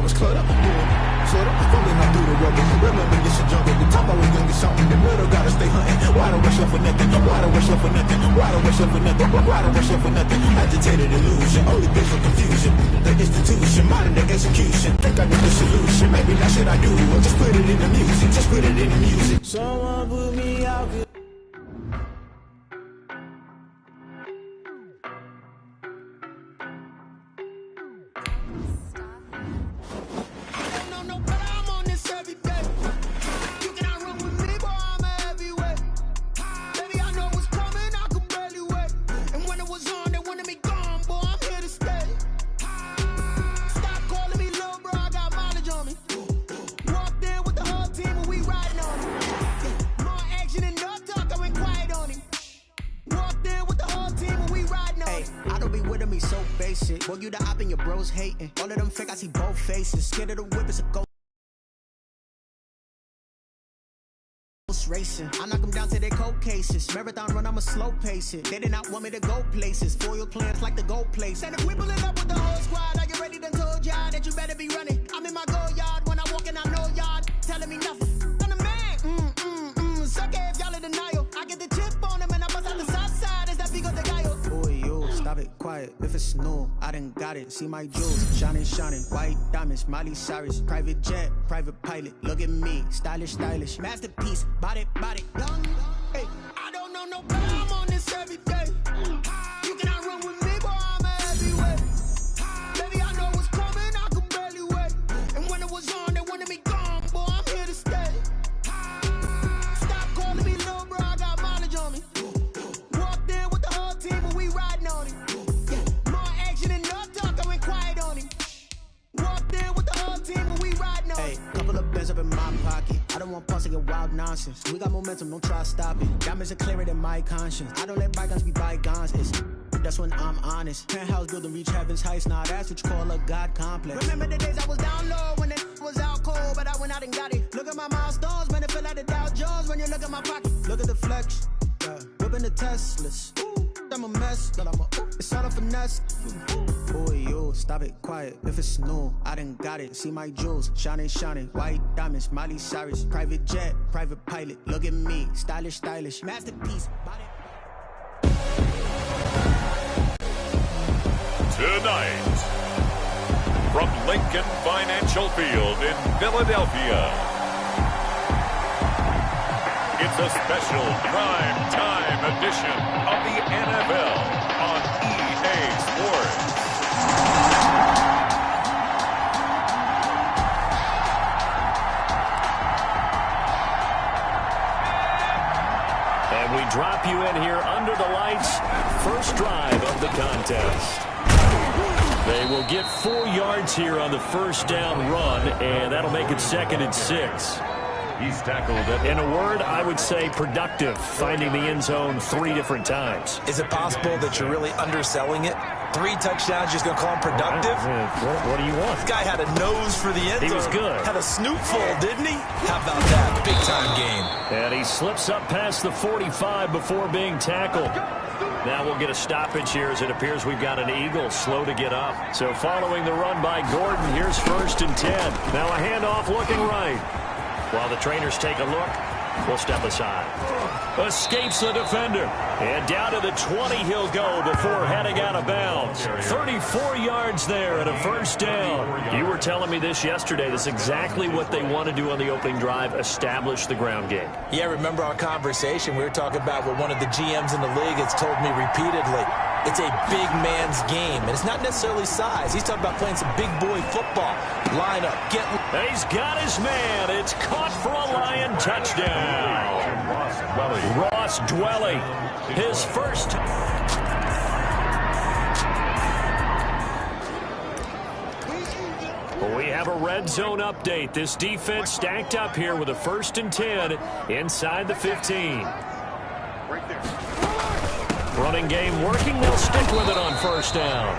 was cluttered. Sort of, falling out through the rubber. Remember this a jungle. The top I was young and something. In the middle, gotta stay hunting. Why don't rush up for nothing? Why don't rush up for nothing? Why don't rush up for nothing? Why don't rush up for nothing? Agitated illusion, only bitch for confusion. The institution, modern day execution. Think I know the solution. Maybe that's what I do. Or just put it in the music. Just put it in the music. Someone put me out. Boy, you the op and your bros hating. All of them fake, I see both faces. Scared of the whip, it's a ghost racing. I knock them down to their cold cases. Marathon run, I'ma slow pace it. They did not want me to go places. Foil plans like the gold place. And if we pulling up with the whole squad, are you ready to told y'all that you better be running? I'm in my go yard when I walk in, I know y'all telling me nothing. I'm the man. Suck it if y'all in denial. I get the chip on them and I bust out the south side. Is that big of the guy? Boy, yo, stop it, quiet. If it's new, I done got it. See my jewels, shining, shining. White diamonds, Miley Cyrus. Private jet, private pilot. Look at me, stylish, stylish. Masterpiece, body, body. Young, hey, I don't know no better. I'm on this every day. You cannot run with me, boy, I'm a heavyweight. Baby, I know what's coming, I could barely wait. And when it was on, they wanted me gone, boy, I'm here to stay. Stop calling me little bro, I got mileage on me. Walked in with the whole team and we riding on it. Yeah, more action and no talk, I went quiet on him. Walked in with the whole team and we riding on it. Hey, couple of bands up in my pocket. I don't want pause to get wild nonsense. We got momentum, don't try to stop it. Diamonds are clearer than my conscience. I don't let bygones be bygones. That's when I'm honest. Penthouse building reach heaven's heights. Now that's what you call a God complex. Remember the days I was down low when it was out cold, but I went out and got it. Look at my milestones, man, it feel like the Dow Jones when you look at my pocket. Look at the flex, yeah. Whipping the Teslas. Ooh, I'm a mess, but it's all a finesse. Boy, yo, stop it, quiet. If it's new, I done got it. See my jewels, shining, shining. White diamonds, Miley Cyrus. Private jet, private pilot. Look at me, stylish, stylish. Masterpiece, body. Tonight, from Lincoln Financial Field in Philadelphia, it's a special prime time edition of the NFL on EA Sports. And we drop you in here under the lights. First drive of the contest. They will get 4 yards here on the first down run, and that'll make it 2nd and 6. He's tackled it. In a word, I would say productive, finding the end zone 3 different times. Is it possible that you're really underselling it? 3 touchdowns, just going to call him productive? What do you want? This guy had a nose for the end zone. He was good. Had a snootful, didn't he? How about that? Big-time game. And he slips up past the 45 before being tackled. Now we'll get a stoppage here as it appears we've got an Eagle slow to get up. So following the run by Gordon, here's 1st and 10. Now a handoff looking right. While the trainers take a look, we'll step aside. Escapes the defender. And down to the 20 he'll go before heading out of bounds. 34 yards there and a first down. You were telling me this yesterday. This is exactly what they want to do on the opening drive, establish the ground game. Yeah, remember our conversation? We were talking about what one of the GMs in the league has told me repeatedly. It's a big man's game, and it's not necessarily size. He's talking about playing some big boy football. Line up, get... He's got his man. It's caught for a Lion touchdown. Ross Dwelly, his first. We have a red zone update. This defense stacked up here with a 1st and 10 inside the 15. Running game working. They'll stick with it on 1st down.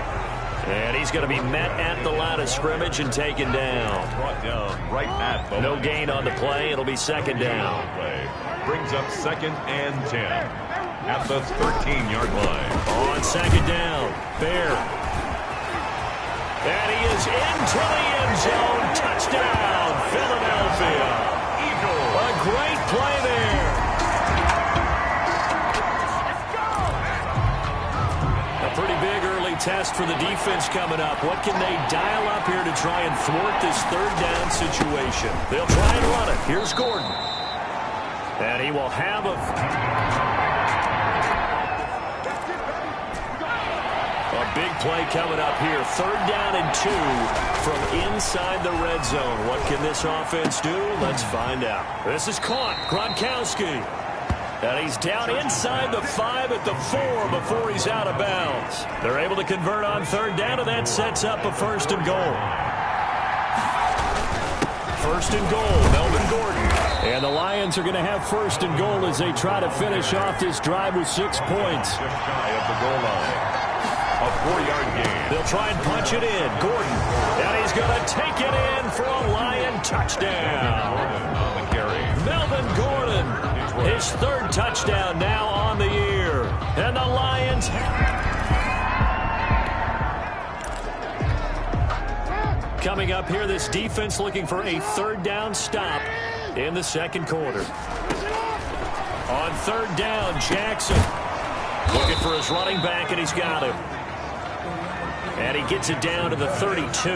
And he's going to be met at the line of scrimmage and taken down. Brought down right at the no gain on the play. It'll be 2nd down. Brings up 2nd and 10 at the 13-yard line. On 2nd down, Bear. And he is goes into the end zone. Touchdown, Philadelphia. Eagles. A great play there. A pretty big early test for the defense coming up. What can they dial up here to try and thwart this third down situation? They'll try and run it. Here's Gordon. And he will have a big play coming up here. 3rd down and 2 from inside the red zone. What can this offense do? Let's find out. This is caught. Gronkowski. And he's down inside the 5 at the 4 before he's out of bounds. They're able to convert on 3rd down, and that sets up a 1st and goal. 1st and goal, Melvin Gordon. And the Lions are going to have 1st and goal as they try to finish off this drive with 6 points. Just shy of the goal line. A 4-yard gain. They'll try and punch it in. Gordon. And he's going to take it in for a Lion touchdown. On the carry. Melvin Gordon. His 3rd touchdown now on the year. And the Lions. Coming up here, this defense looking for a 3rd down stop in the 2nd quarter. On 3rd down, Jackson. Looking for his running back, and he's got him. And he gets it down to the 32.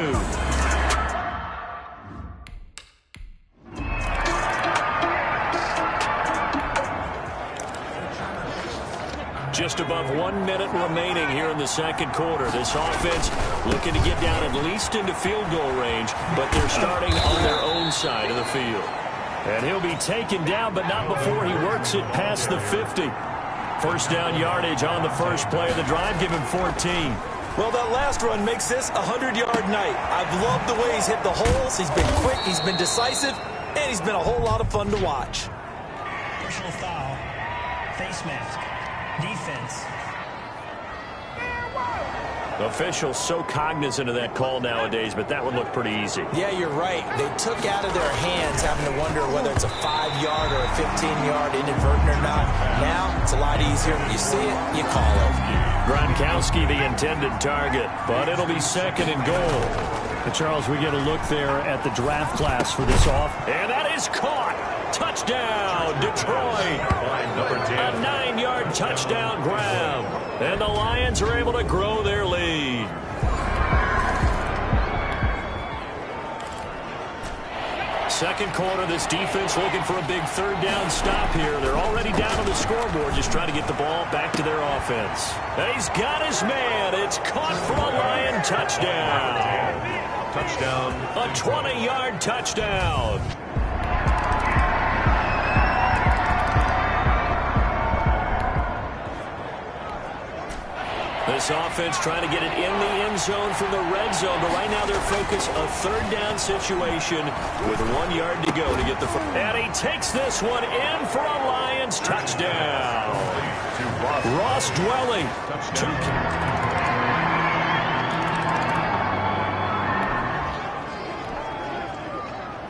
Just above 1 minute remaining here in the 2nd quarter. This offense looking to get down at least into field goal range, but they're starting on their own side of the field. And he'll be taken down, but not before he works it past the 50. 1st down yardage on the first play of the drive. Give him 14. Well, that last run makes this a 100-yard night. I've loved the way he's hit the holes. He's been quick, he's been decisive, and he's been a whole lot of fun to watch. Personal foul. Face mask. Defense. The officials so cognizant of that call nowadays, but that would look pretty easy. Yeah, you're right. They took out of their hands having to wonder whether it's a 5-yard or a 15-yard inadvertent or not. Now, it's a lot easier. When you see it, you call it. Gronkowski the intended target, but it'll be 2nd and goal. And Charles, we get a look there at the draft class for this off. And that is caught. Touchdown, Detroit. Number 10. A 9-yard touchdown grab. And the Lions are able to grow their lead. Second quarter, this defense looking for a big 3rd down stop here. They're already down on the scoreboard, just trying to get the ball back to their offense. And he's got his man. It's caught for a Lion touchdown. Touchdown. A 20-yard touchdown. This offense trying to get it in the end zone from the red zone, but right now they're focused a 3rd down situation with 1 yard to go to get the first. And he takes this one in for a Lions touchdown. Ross Dwelling.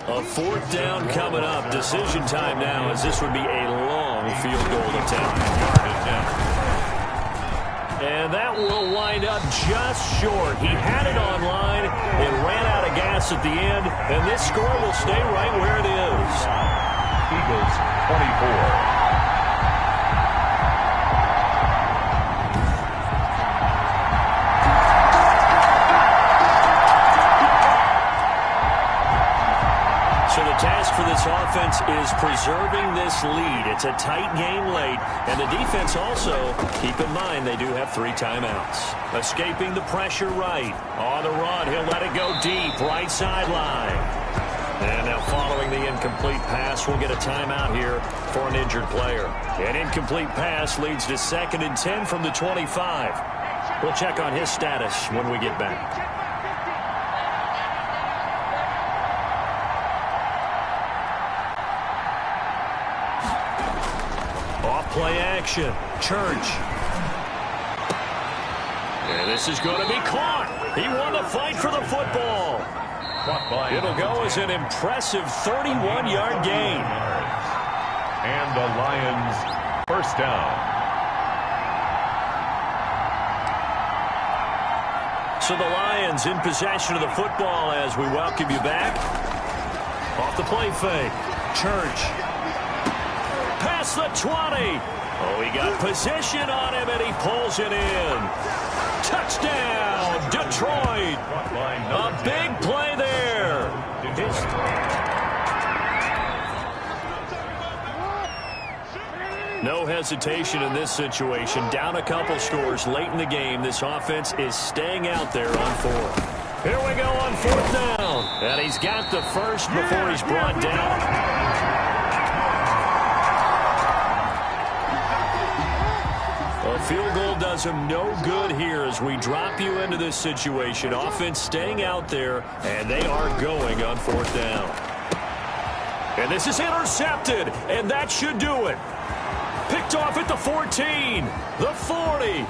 A 4th down coming up. Decision time now, as this would be a long field goal attempt. And that will wind up just short. He had it on line. It ran out of gas at the end. And this score will stay right where it is. Eagles 24. So the task for this offense is preserving this lead. It's a tight game late, and the defense also, keep in mind, they do have 3 timeouts. Escaping the pressure right. On the run, he'll let it go deep, right sideline. And now following the incomplete pass, we'll get a timeout here for an injured player. An incomplete pass leads to 2nd and 10 from the 25. We'll check on his status when we get back. Play action. Church. And this is going to be caught. He won the fight for the football. It'll go as an impressive 31-yard gain. And the Lions 1st down. So the Lions in possession of the football as we welcome you back. Off the play fake. Church. Past the 20. Oh, he got position on him, and he pulls it in. Touchdown, Detroit. A big play there. No hesitation in this situation. Down a couple scores late in the game. This offense is staying out there on fourth. Here we go on fourth down. And he's got the first before he's brought down. A field goal does him no good here as we drop you into this situation. Offense staying out there, and they are going on fourth down. And this is intercepted, and that should do it. Picked off at the 14, the 40,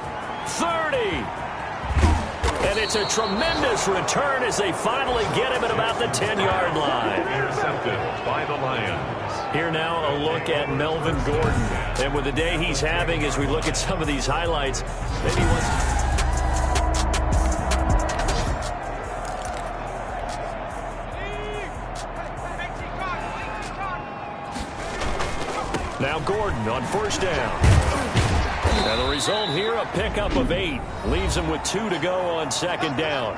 30. And it's a tremendous return as they finally get him at about the 10-yard line. Intercepted by the Lions. Here now a look at Melvin Gordon. And with the day he's having as we look at some of these highlights, maybe now Gordon on first down. And the result here, a pickup of 8. Leaves him with 2 to go on second down.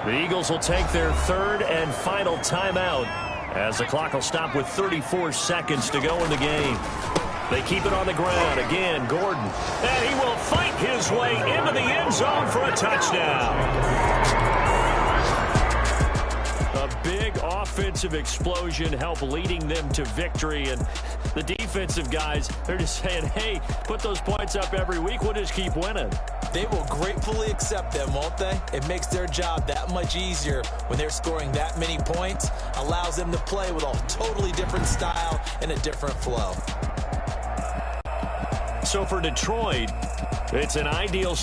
The Eagles will take their third and final timeout as the clock will stop with 34 seconds to go in the game. They keep it on the ground. Again, Gordon. And he will fight his way into the end zone for a touchdown. A big offensive explosion helped leading them to victory. And the defensive guys, they're just saying, hey, put those points up every week. We'll just keep winning. They will gratefully accept them, won't they? It makes their job that much easier when they're scoring that many points. Allows them to play with a totally different style and a different flow. So for Detroit, it's an ideal...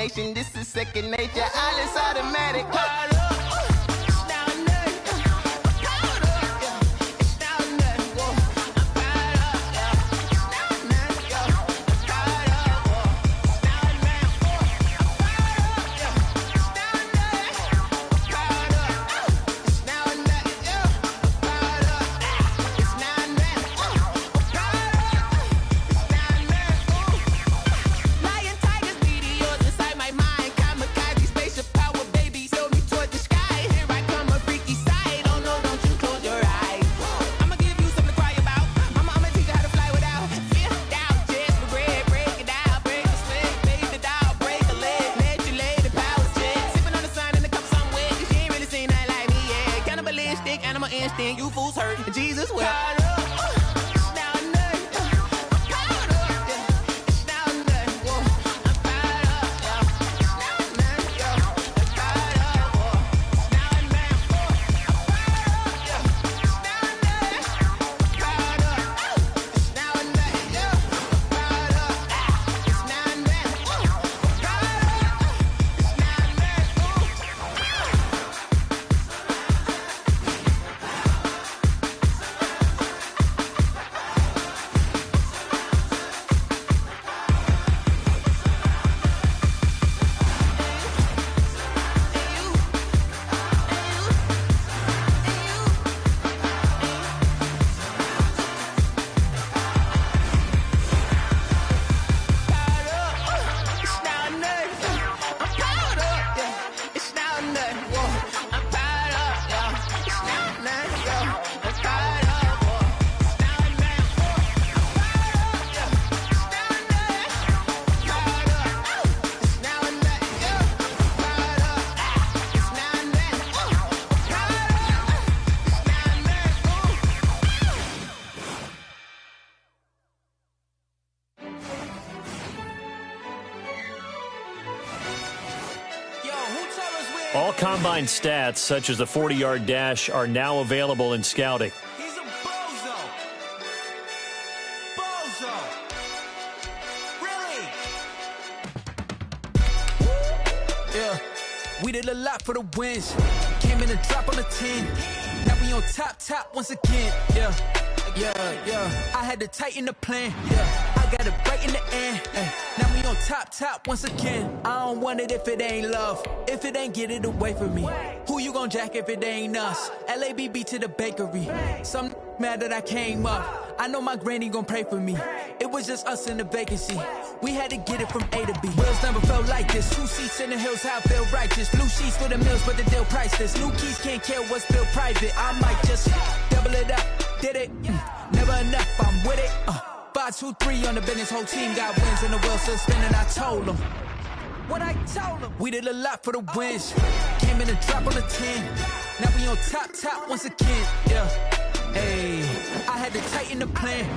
nation, this is second nature. All is automatic. You fools hurt. Jesus will. All combine stats, such as the 40-yard dash, are now available in scouting. He's a bozo. Bozo. Really? Yeah, we did a lot for the wins. Came in a drop on the 10. Now we on top once again. Yeah. I had to tighten the plan. Yeah, I got it right in the end. Now we on top once again. I don't want it if it ain't love. If it ain't, get it away from me. Who you gon' jack if it ain't us? LABB to the bakery. Some mad that I came up. I know my granny gon' pray for me. It was just us in the vacancy. We had to get it from A to B. Wheels never felt like this. 2 seats in the hills, how I feel righteous. Blue sheets for the mills, but the deal priceless. New keys can't kill what's built private. I might just double it up. Did it? Never enough, I'm with it. 5, 2, 3 on the business. Whole team got wins and the wheels still spinning. I told them what I told them. We did a lot for the wins. Came in a drop on the 10. Now we on top once again. Yeah. Hey, I had to tighten the plan.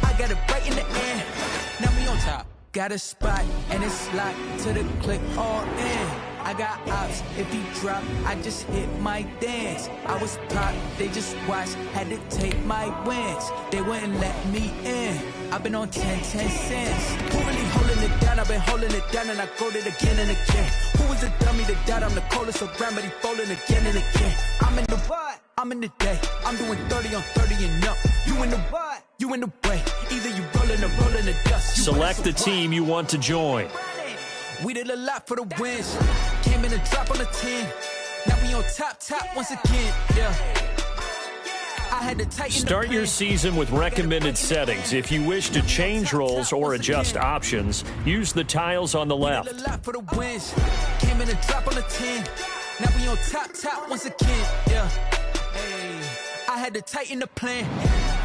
I got it right in the air. Now we on top. Got a spot and it's locked to the click all in. I got ops, if he drop, I just hit my dance. I was pop, they just watched, had to take my wins. They wouldn't let me in. I've been on 10 cents. Who really holding it down? I've been holding it down and I go it again and again. Who was the dummy that died? I'm the coldest around, but he folding again and again. I'm in the what? I'm in the day. I'm doing 30 on 30 and up. You in the what? You in the way. Either you rolling or rolling the dust. Select the team you want to join. We did a lot for the wins. Came in a drop on the 10. Now we on top once again. Yeah. I had to tighten. Start your season with recommended settings. If you wish to change roles or adjust options, use the tiles on the left. We did a lot for the wins. Came in a drop on the 10. Now we on top once again. Yeah. Hey. I had to tighten the plan.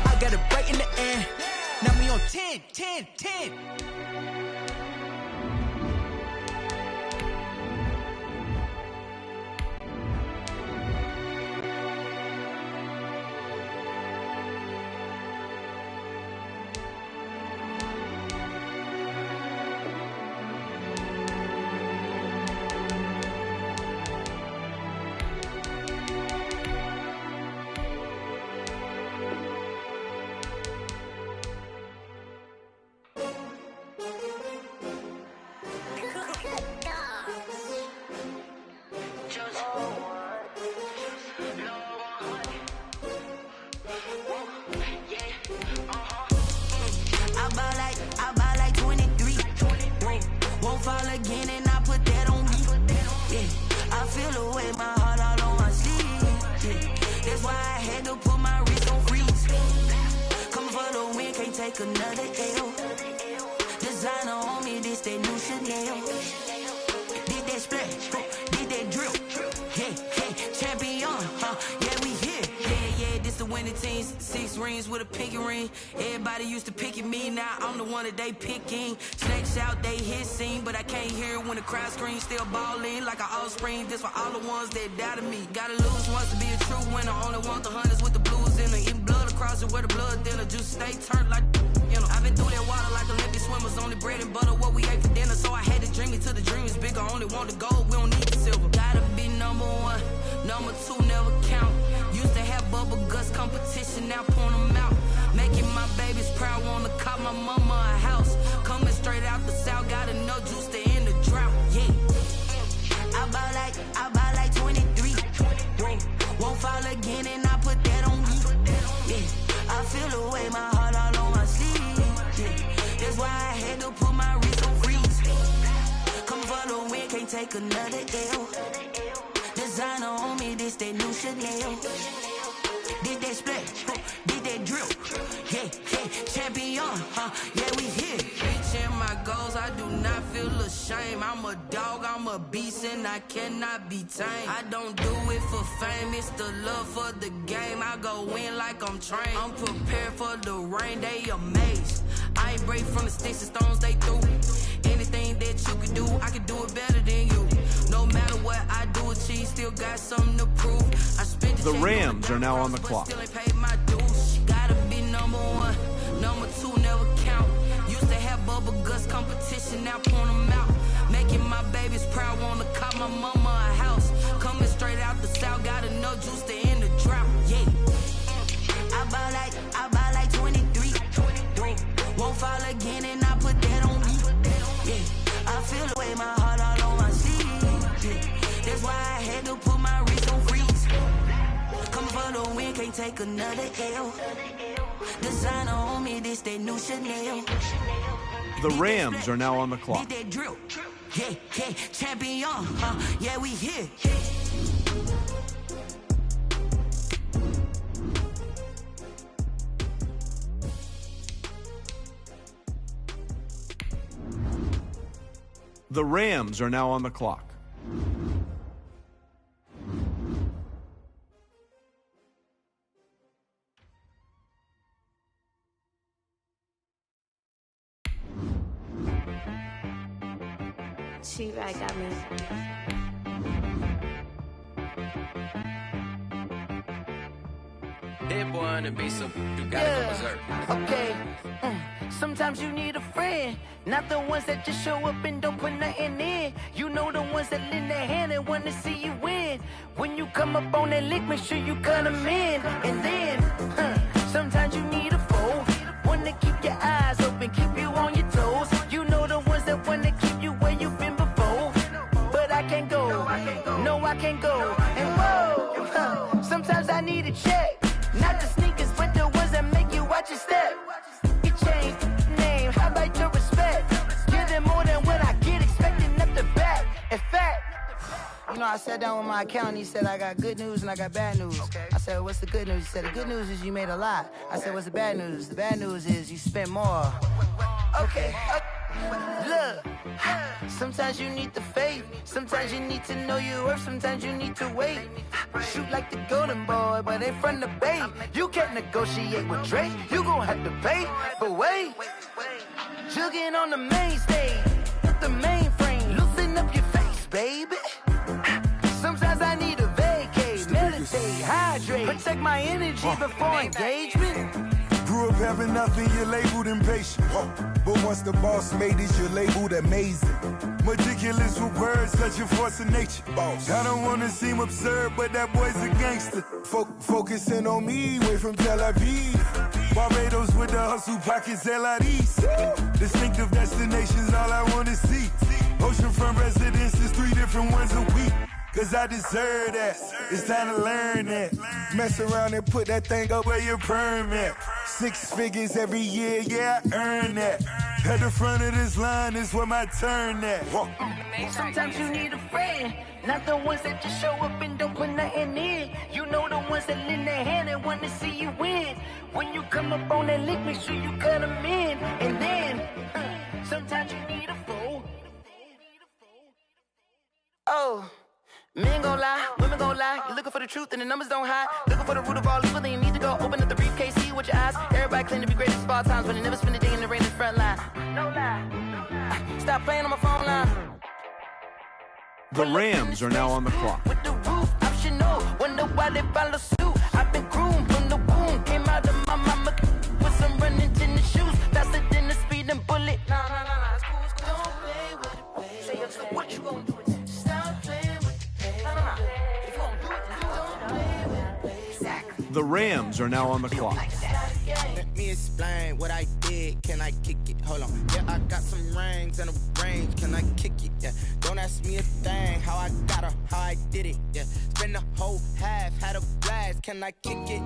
I got it right in the air. Now we on 10. another L. Designer on me, this that new Chanel. Did that splash, did that drill. Yeah, champion, yeah, we here. Yeah, this the winning team. 6 rings with a pinky ring. Everybody used to pick at me, now I'm the one that they picking. Snakes out, they hit scene, but I can't hear it when the crowd screams. Still balling like an offspring. This for all the ones that doubted me. Gotta lose once to be a true winner. Only want the hunters with the blues in it. Eating blood across it where the blood thinner. Juice stay turned like, you know. I've been through that water like Olympic swimmers. Only bread and butter, what we ate for dinner. So I had to dream it till the dream is bigger. Only want the gold, we don't need the silver. Gotta be number 1, number 2 never count. Used to have bubble guts competition, now point them out. Making my babies proud, wanna cop my mama a house. Coming straight out the south, got enough juice to end the drought. Yeah, I buy like 23. Won't fall again, and I put that on me. Yeah, I feel the way, my heart all on my sleeve. Yeah, that's why I had to put my wrist on freeze. Come for the win, can't take another L. Designer on me, this that new Chanel. Did that splash, did that drill. Yeah, champion, yeah, we here. Reaching my goals, I do not feel ashamed. I'm a dog, I'm a beast, and I cannot be tamed. I don't do it for fame, it's the love for the game. I go in like I'm trained. I'm prepared for the rain, they amazed. I ain't break from the sticks and stones they threw. Anything that you can do, I can do it better than you. No matter what I do, achieve, still got something to prove. I spent the Rams are now on the clock. Still ain't paid my dues. Gotta be number 1, number 2 never count. Used to have bubble guts competition, now point them out. Making my babies proud, wanna cop my mama a house. Coming straight out the south, got enough juice to end the drought. Yeah, I buy like 23. Won't fall again, and I put that on me. Yeah, I feel the way, my heart all on my sleeve. Yeah, that's why I had to put my wrist on freeze. Come for the win, can't take another L. Designer on me, this that new Chanel. The Rams are now on the clock. Did that drill. Yeah, champion, yeah, we here. The Rams are now on the clock. She-Rag got me. Hit boy on the beat, so you gotta go berserk. Okay. Sometimes you need a friend, not the ones that just show up and don't put nothing in. You know the ones that lend their hand and want to see you win. When you come up on that lick, make sure you cut them in. And then, sometimes you need a foe, one to keep your eyes open, keep you on your toes. You know the ones that want to keep you where you've been before. But I can't go, no, I can't go. And whoa, sometimes I need a check, not the sneakers, but the ones that make you watch your step. You change name, how about your respect? Give them more than what I get, expecting up the back. In fact, you know, I sat down with my accountant, he said I got good news and I got bad news. I said, what's the good news? He said, the good news is you made a lot. I said, what's the bad news? The bad news is you spent more. Okay. Look, sometimes you need the faith, sometimes you need to know your worth, sometimes you need to wait. Shoot like the golden boy, but ain't from the bay. You can't negotiate with Drake, you gon' have to pay. But wait, jugging on the main stage, the mainframe, loosen up your face, baby. Sometimes I need a vacate, meditate, hydrate, protect my energy before engagement. Grew up having nothing, you're labeled impatient. But once the boss made it, you're labeled amazing. Meticulous with words, such a force of nature. I don't wanna seem absurd, but that boy's a gangster. Focusing on me, way from Tel Aviv. Barbados with the hustle pockets, LIDs. Distinctive destinations, all I wanna see. Oceanfront residences, 3 different ones a week. Cause I deserve that, it's time to learn that. Mess around and put that thing up where your perm at. 6 figures every year, yeah, I earn that. At the front of this line is where my turn at. Sometimes you need a friend, not the ones that just show up and don't put nothing in. You know the ones that lend their hand and want to see you win. When you come up on that lick, make sure you cut them in. And then, sometimes you need a fool. Oh, men gon' lie, women gon' lie. You're looking for the truth and the numbers don't hide. Looking for the root of all evil, then you need to go open up the briefcase, see with your eyes. Everybody claim to be greatest of all times, but they never spend a day in the rain in the front line. No lie. Stop playing on my phone line. The Rams are now on the clock. With the roof optional, wonder why they follow suit. I've been groomed from the womb, came out of my mama with some running tennis shoes, faster than the speeding bullet. Nah, it's cool, it's cool. Don't play with it, baby. Say what you gonna do? Stop playing with it, baby. Nah. If you gonna do it, then don't play with it, baby. Exactly. The Rams are now on the clock. Let me explain what I did. Can I kick it? Hold on. Yeah, I got some rings and a range. Can I kick it? Yeah. Don't ask me a thing. How I got her, how I did it. Yeah. Spend the whole half, had a blast. Can I kick it?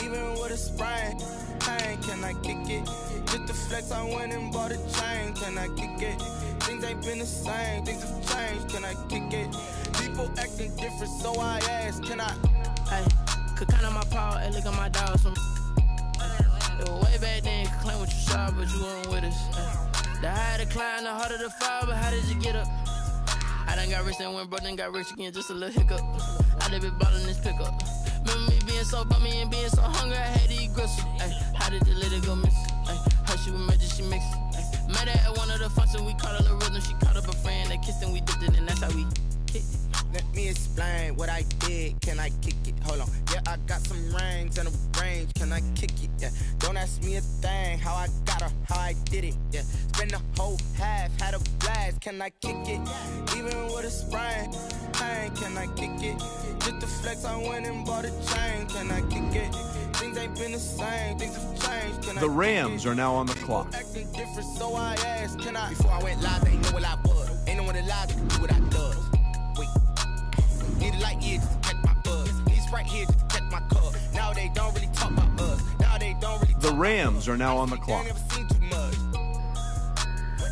Even with a sprain. Pain, can I kick it? Just the flex, I went and bought a chain. Can I kick it? Things ain't been the same. Things have changed. Can I kick it? People acting different, so I ask. Can I? Hey, could count on my power and look at my dogs from. It was way back then, could claim what you saw, but you weren't with us. The higher the climb, the harder the fall, but how did you get up? I done got rich and went broke, then got rich again, just a little hiccup. I done been ballin' this pickup. Remember me being so bummy and being so hungry, I had to eat gristle. How did the lady go miss? Her she was magic, she mixed. Met her at one of the functions, we caught a little rhythm, she caught up a friend, they kissed and we dipped it, and that's how we kicked it. Let me explain what I did. Can I kick it? Hold on. Yeah, I got some rings and a range. Can I kick it? Yeah. Don't ask me a thing. How I got her, how I did it. Yeah. Spend the whole half, had a blast. Can I kick it? Even with a sprain. Pain, can I kick it? Just the flex, I went and bought a chain. Can I kick it? Things ain't been the same. Things have changed. Can The Rams are now on the clock. Acting different, so I asked. Can I? Before I went live, they know what I was. Ain't no one alive that can do what I does. Wait. Need a light here just to catch my buzz. Need Sprite here just to catch my cup. Now they don't really talk about us. Now they don't really talk The Rams are now on the clock. Never seen too much.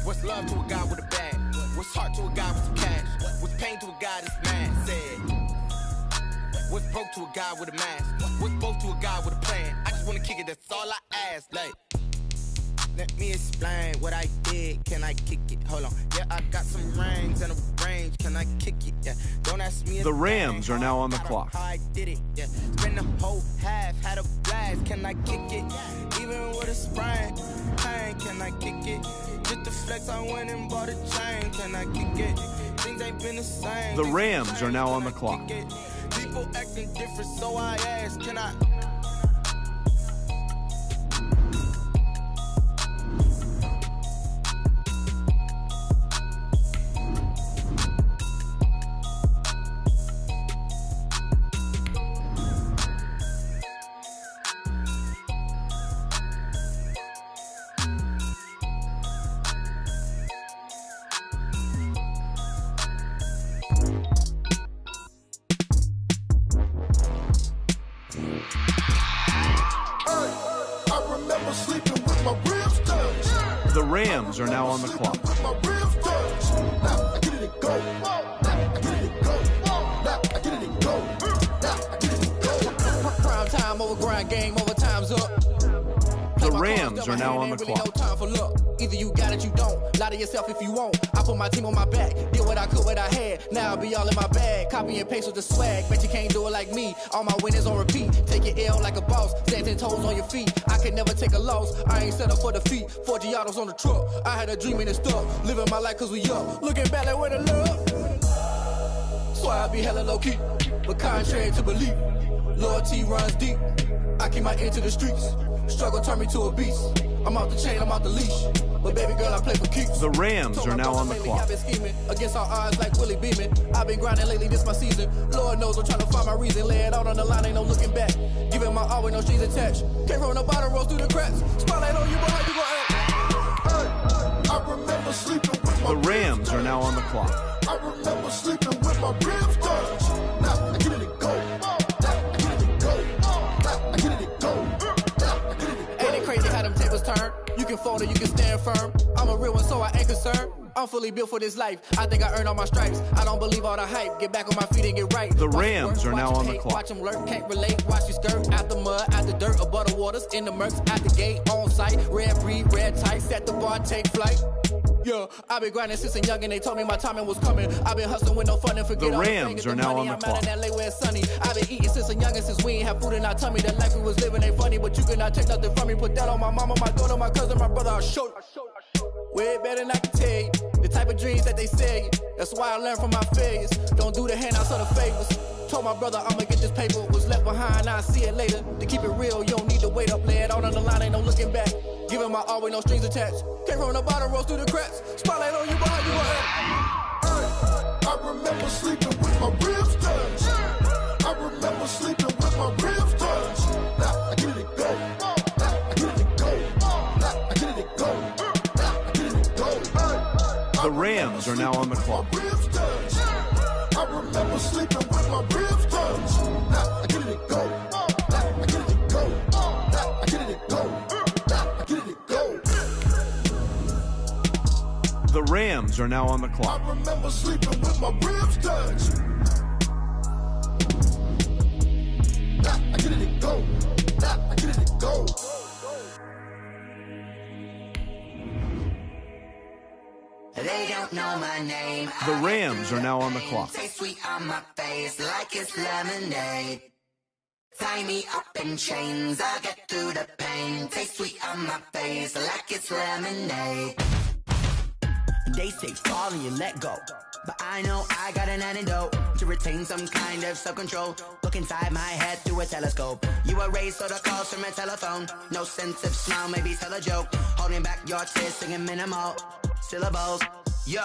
What's love to a guy with a bag? What's heart to a guy with some cash? What's pain to a guy that's mad? Said. What's broke to a guy with a mask? What's broke to a guy with a plan? I just wanna kick it, that's all I ask. Like, let me explain what I did. Can I kick it? Hold on. Yeah, I got some rings and a range. Can I kick it? Yeah. Don't ask me. The Rams are now on the clock. How I did it? Yeah. Spend the whole half, had a blast. Can I kick it? Even with a sprain. Pain, can I kick it? Just the flex, I went and bought a chain. Can I kick it? Things ain't been the same. The Rams are now on the clock. People acting different, so I ask. Can I? The Rams are now on the clock. Prime time over grind, game over, time's up. The Rams are now on the clock. No time for luck. Either you got it, you don't. Lie to yourself if you won't. I put my team on my back. Did what I could, what I had. Now I'll be all in my bag. Copy and paste with the swag. Bet you can't do it like me. All my winners on repeat. Take your L like a boss. Stand 10 toes on your feet. I can never take a loss. I ain't set up for defeat. 4 Giottos on the truck. I had a dream and it's stuck. Living my life cause we up. Looking back like where the love. So I be hella low key. But contrary to belief, loyalty runs deep. I keep my ear to the streets. Struggle turned me to a beast. I'm out the chain, I'm out the leash. But baby girl, I play for keeps. The Rams are now on the clock. I've been scheming against all odds like Willie Beeman. I've been grinding lately, this my season. Lord knows I'm trying to find my reason. Lay it out on the line, ain't no looking back. Giving my all with no strings attached. Came from the bottom, rose through the cracks. Spotlight on you, boy, how you gon' act? I remember sleeping with my The Rams are now on the clock. I remember sleeping with my ribs touched. Now I get it and go. Now I get it and go. Now I get it and go. Ain't it crazy how them tables turn? You can can fold or you can stand firm. I'm a real one, so I ain't concerned. I'm fully built for this life. I think I earned all my stripes. I don't believe all the hype. Get back on my feet and get right. The Rams are now on the clock. Watch them lurk, can't relate. Watch your skirt out the mud, out the dirt, above the waters, in the murks, out the gate, on site. Red breed, red tight, set the bar, take flight. Yeah, I've been grinding since a youngin'. They told me my timing was coming. I've been hustling with no fun and forget the all Rams the are now on the I'm clock. out in LA where it's sunny. I've been eating since a youngin', since we ain't have food in our tummy. That life we was living ain't funny, but you cannot take nothing from me. Put that on my mama, my daughter, my cousin, my brother. I'll show you. Way better than I can tell you. The type of dreams that they sell you. That's why I learned from my failures. Don't do the handouts or the favors. Told my brother I'ma get this paper. Was left behind, I'll see it later. To keep it real, you don't need to wait up. Lay it out on the line, ain't no looking back. Giving my all with no strings attached. Came from the bottom, rose through the cracks. Spotlight on you, behind you, I remember sleeping with my ribs touched. I remember sleeping with my ribs touched. Now I get it go. Now I get it go. Now I get it go. Now I get it go. The Rams are now on the clock. I remember sleeping with my ribs touched. Now I get it go. Now I get it go. Now I get it go. Now I get it go. The Rams are now on the clock. I remember sleeping with my ribs touched. Now I get it go. Now I get it go. They don't know my name. The Rams are now on the clock. Taste sweet on my face like it's lemonade. Tie me up in chains, I'll get through the pain. Taste sweet on my face like it's lemonade. They say fall and you let go, but I know I got an antidote to retain some kind of self-control. Look inside my head through a telescope. You erase all the calls from a telephone. No sense of smile, maybe tell a joke. Holding back your tears, singing minimal syllables. Yeah,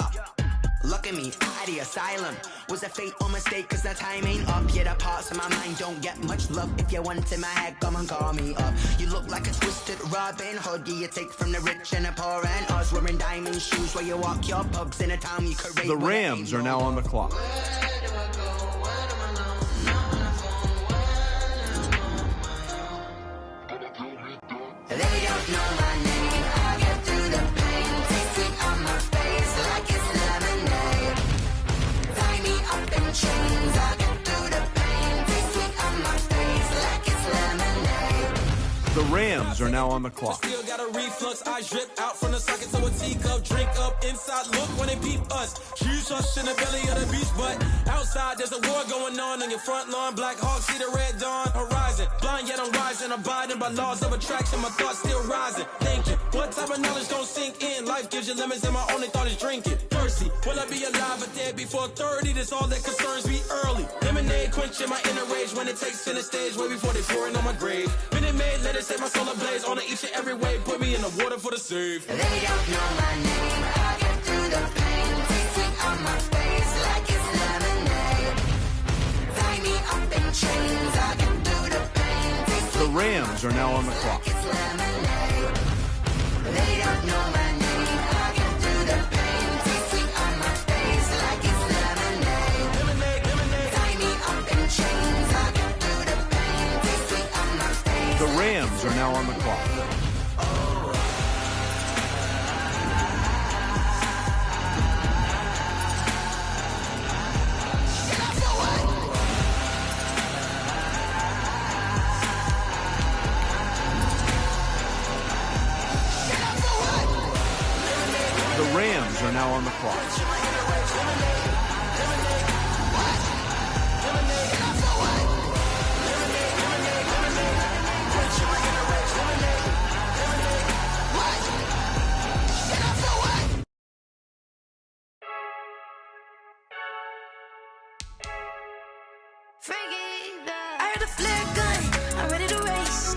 look at me, at the asylum. Was a fate or mistake, cause the time ain't up. Yeah, the parts of my mind don't get much love. If you want in my head, come and call me up. You look like a twisted Robin Hood. Yeah, you take from the rich and the poor and us. Wearing diamond shoes where you walk your pugs in a town you could raise. The Rams are now on the clock. They don't know my name. I get through the pain. Taste sweet on my face like it's lemonade. Tie me up in chains. I get through the pain. Taste sweet on my face like it's lemonade. The Rams are now on the clock. Still got a reflux, I drip out from the socket to a teacup. Drink up inside, look when they peep us. Shoes us in the belly of the beast, but outside there's a war going on your front lawn. Black Hawk, see the red dawn horizon. Blind yet I'm rising, abiding by laws of attraction. My thoughts still rising, thinking what type of knowledge gon' sink in? Life gives you lemons and my only thought is drinking. Thirsty, will I be alive or dead before 30? That's all that concerns me early. Lemonade quenching my inner rage when it takes center stage way before they pouring on my grave. Minute Maid, let it set my soul ablaze on each and every way. Put me in the water for the save. They don't know my name. I get through the pain. Taste sweet on my face like it's lemonade. Tie me up in chains. I get through the pain. Taste The Rams are now on the clock. it's lemonade. They don't know my name. I get through the pain. Taste sweet on my face like it's lemonade. Tie me up in chains. I get through the pain. Taste sweet on my face. The Rams are now on the clock. The Rams are now on the clock. I heard a flare gun, I'm ready to race.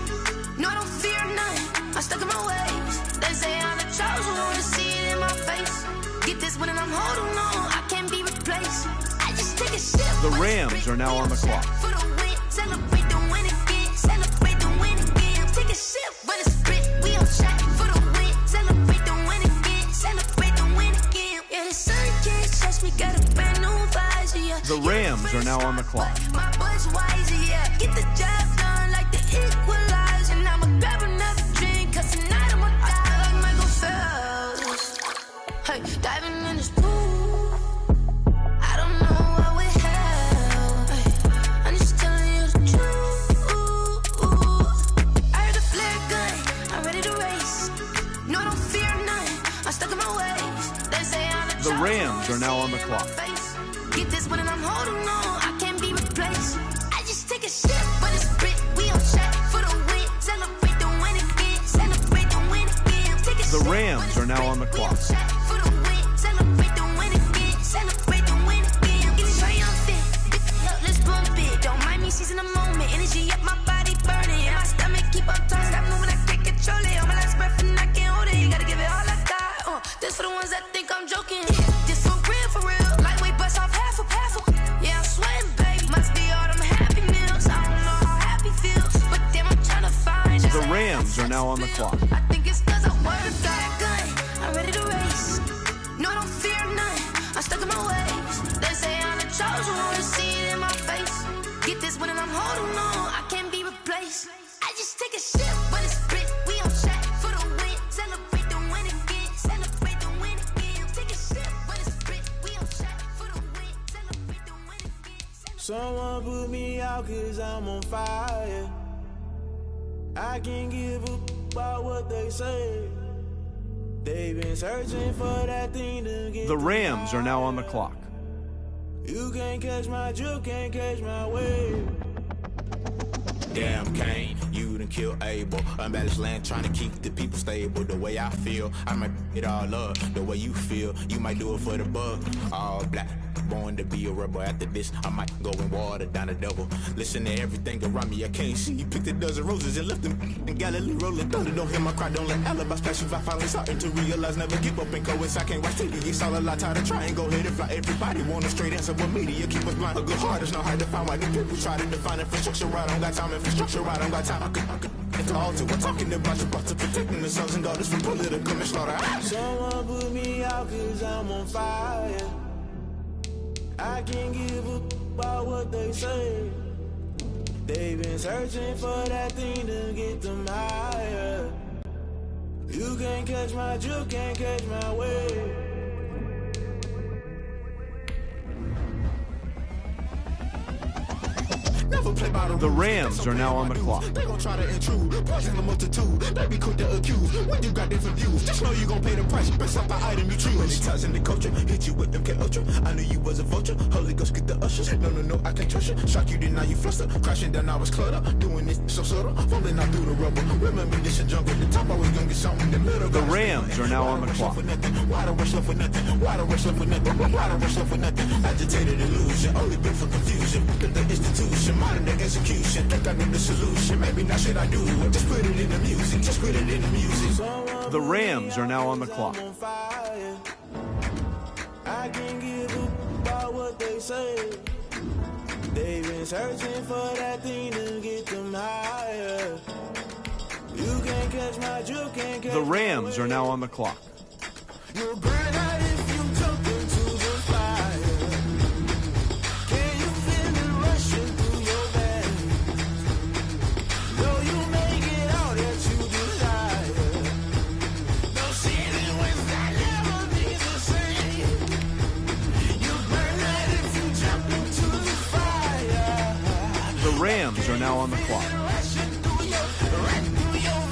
No, I don't fear none, I'm stuck in my ways. They say I'm the chosen one, see it in my face. Get this one and I'm holding on, I can't be replaced. I just take a sip. The Rams are now on the clock. For the win, celebrate the win again, celebrate the win again. Take a sip, but it's split, we on shot. For the win, celebrate the win again, celebrate the win again. Yeah, the sun can't touch me, got a brand new visor, yeah. The Rams are now on the clock. My boy's wiser, yeah. Get the job done like the equalizer. I'ma grab another drink, cause tonight I'ma die like my Hey, diving in this pool. I don't know what we have. Hey, I'm just telling you the truth. I heard the flare gun. I'm ready to race. No, I don't fear nothing. I'm stuck in my ways. They say I'm The Rams are now on the clock. Get this one and I'm holding on. I can't be replaced. I just take a sip, but it's Brit. We on track for the win. Celebrate the win again. Celebrate the win again. Take a The sip, Rams are now on the clock. for the win. Celebrate the win again. Celebrate the win again. Get it triumphant. Let's bump it. Don't mind me seizing the moment. Energy up my body burning. And my stomach keep on turning. Stop moving, I can't control it. On my last breath and I can't hold it. You gotta give it all I got. This for the ones that think I'm joking. This for real, for real. Lightweight bust off half a. Yeah, I'm sweating, babe. Must be all them happy meals. I don't know how happy feels. But damn, I'm trying to find just The Rams are now on the clock. I think it's cause I work that gun. I'm ready to race. No, I don't fear nothing. I'm stuck in my ways. They say I'm the chosen one. See it in my face. Get this one and I'm holding on. I can't be replaced. I just take a sip, but it's Brit. We on track for the win. Celebrate the win again. Celebrate the win again. Take a sip, but it's Brit. We on track for the win. Celebrate the win again. Someone put me out cause I'm on fire. I can't give a about what they say. They've been searching for that thing to get. The Rams are now on the clock. You can't catch my drift, can't catch my wave. Damn, Kane, you done kill Abel. Unbalanced land, trying to keep the people stable. The way I feel, I might it all up. The way you feel, you might do it for the bug. All black, born to be a rebel. After this, I might go and water down the double. Listen to everything around me, I can't see. You picked a dozen roses and left them in Galilee rolling thunder. Don't hear my cry, don't let alibis pass you. I finally starting to realize, never give up and coincide. Can't watch TV, it's all a lot. Tired of trying, go ahead and fly. Everybody want a straight answer, but media keep us blind. A good heart is not hard to find. Why the people try to define infrastructure right? I don't got time, infrastructure right? I don't got time. I could into altar. We're talking about you, about to protecting the sons and daughters from political manslaughter. Someone put me out cause I'm on fire. I can't give a about what they say. They've been searching for that thing to get them higher. You can't catch my drift, can't catch my wave. The Rams are now on the clock. They gon' try to intrude, poison the multitude. They be quick to accuse when you got different views. Just know you gon' pay the price based off the item you choose. Many times in the culture, hit you with them K Ultra. I knew you was a vulture. Holy Ghost get the ushers. No, I can't trust you. Shock you, then now you fluster. Crashing down, I was cluttered. Doing this so subtle, falling out through the rubble. Remember this in jungle. The top I was gonna get something in the middle. The Rams are now on the clock. Why the rush up for nothing? Why the rush up for nothing? Why the rush up for nothing? Agitated illusion, only been for confusion. The institution, modern day execution. Think I know the solution. Maybe not shit I do. Just put it in the music. Just put it in the music. The Rams are now on the clock. I can't give a about what they say. They've been searching for that thing to get them higher. You can't catch my drift, can't catch The Rams are now on the clock. You'll burn out if you jump into the fire. Can you feel it rushing through your veins? Though you make it all that you desire. No ceiling wins that never be the same. You burn out if you jump into the fire. The Rams are now on the clock. Rushing through your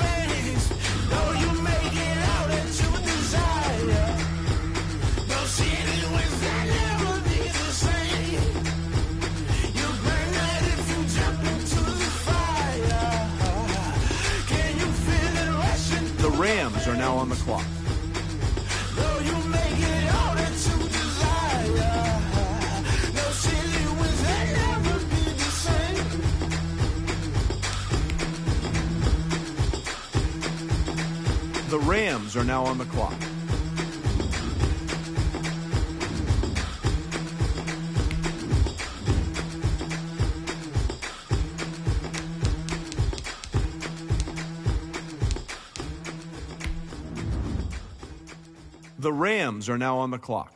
veins. Though you make it all that you desire. No ceiling wins that never be the same. You burn out if you jump into the fire. Can you feel it rushing? The Rams are now on the clock. Though you make it all that you desire. No ceiling wins that never be the same. The Rams are now on the clock. The Rams are now on the clock.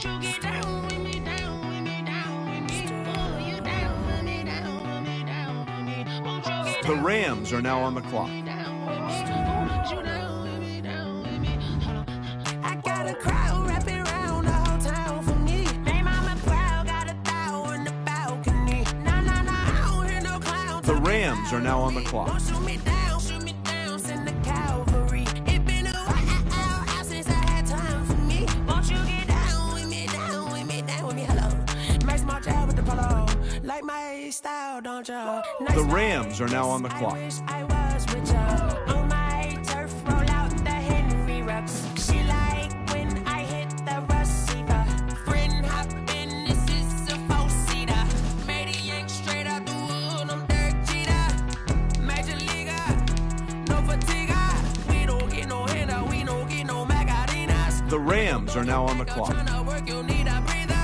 Won't you get down with me, down with me, down with me? Oh, you down with me, down with me, down with me. Won't you get The Rams are now on the clock. down with me? Won't you down with me, down with me? I got a crowd wrapping around the whole town for me. They mama proud, got a thou in the balcony. Nah, nah, nah, I don't hear no clown. The Rams are now on the clock. Shoot me down, send the cavalry. It been a while since I had time for me. Won't you get down with me, down with me, down with me? Hello. Max my job with the polo. Like my style, don't you? Nice The Rams are now on the clock. I wish I was with you. On my turf, roll out the Henry Rux. She like when I hit the receiver. Friend hop in, this is a four-seater. Made a yank straight out the wood, I'm Derek Jeter. Major leaguer, no fatigue. We don't get no hitter, we don't get no Magarinas. The Rams are now on the clock. Tryna work, you need a breather.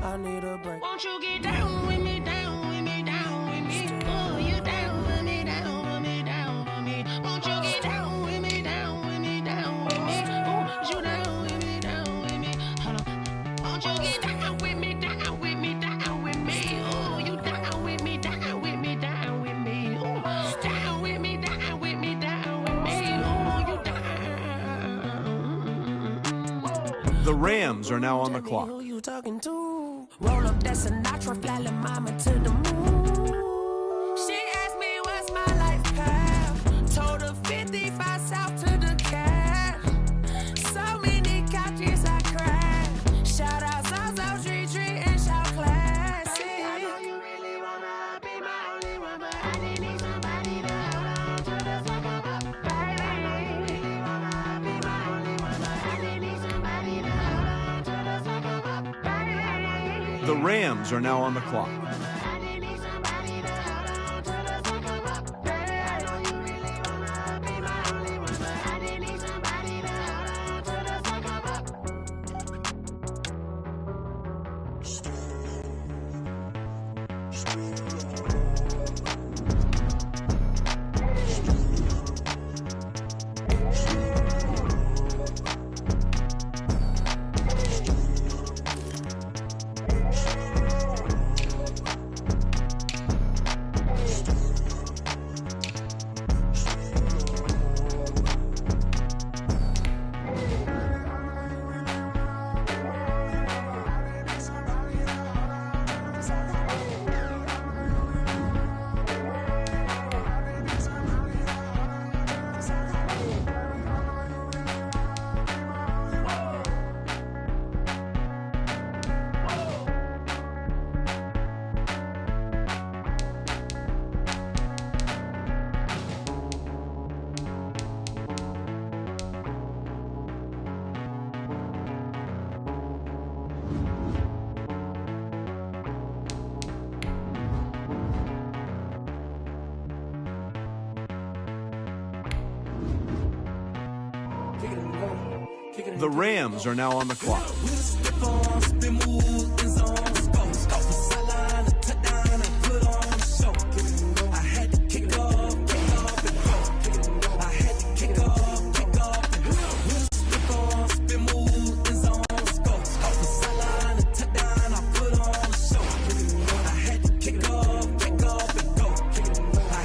I need a break. Won't you get down with me, down with me, down with me? Oh, you down with me, down with me, down with me. Won't you get down with me, down with me, down with me? Oh, you down with me, down with me. Hold on. Won't you get down with me, down with me, down with me? Oh, you down with me, down with me, down with me. Oh, down with me, down with me, down with me. Oh, you down. The Rams are now on the clock. Who you talking to? Roll up that Sinatra, fly la mama to the moon. She asked me what's my life path. Told her 55 south to the cab. So many couches I cried. Shout out Zozo, Tree, and shout classic. I know you really wanna be my only one, but I didn't need somebody to hold on to the sucker up. Baby, I know you really wanna be my only one, but I didn't need somebody to hold on to the sucker up. Baby, I know you really The Rams are now on the clock. The Rams are now on the clock.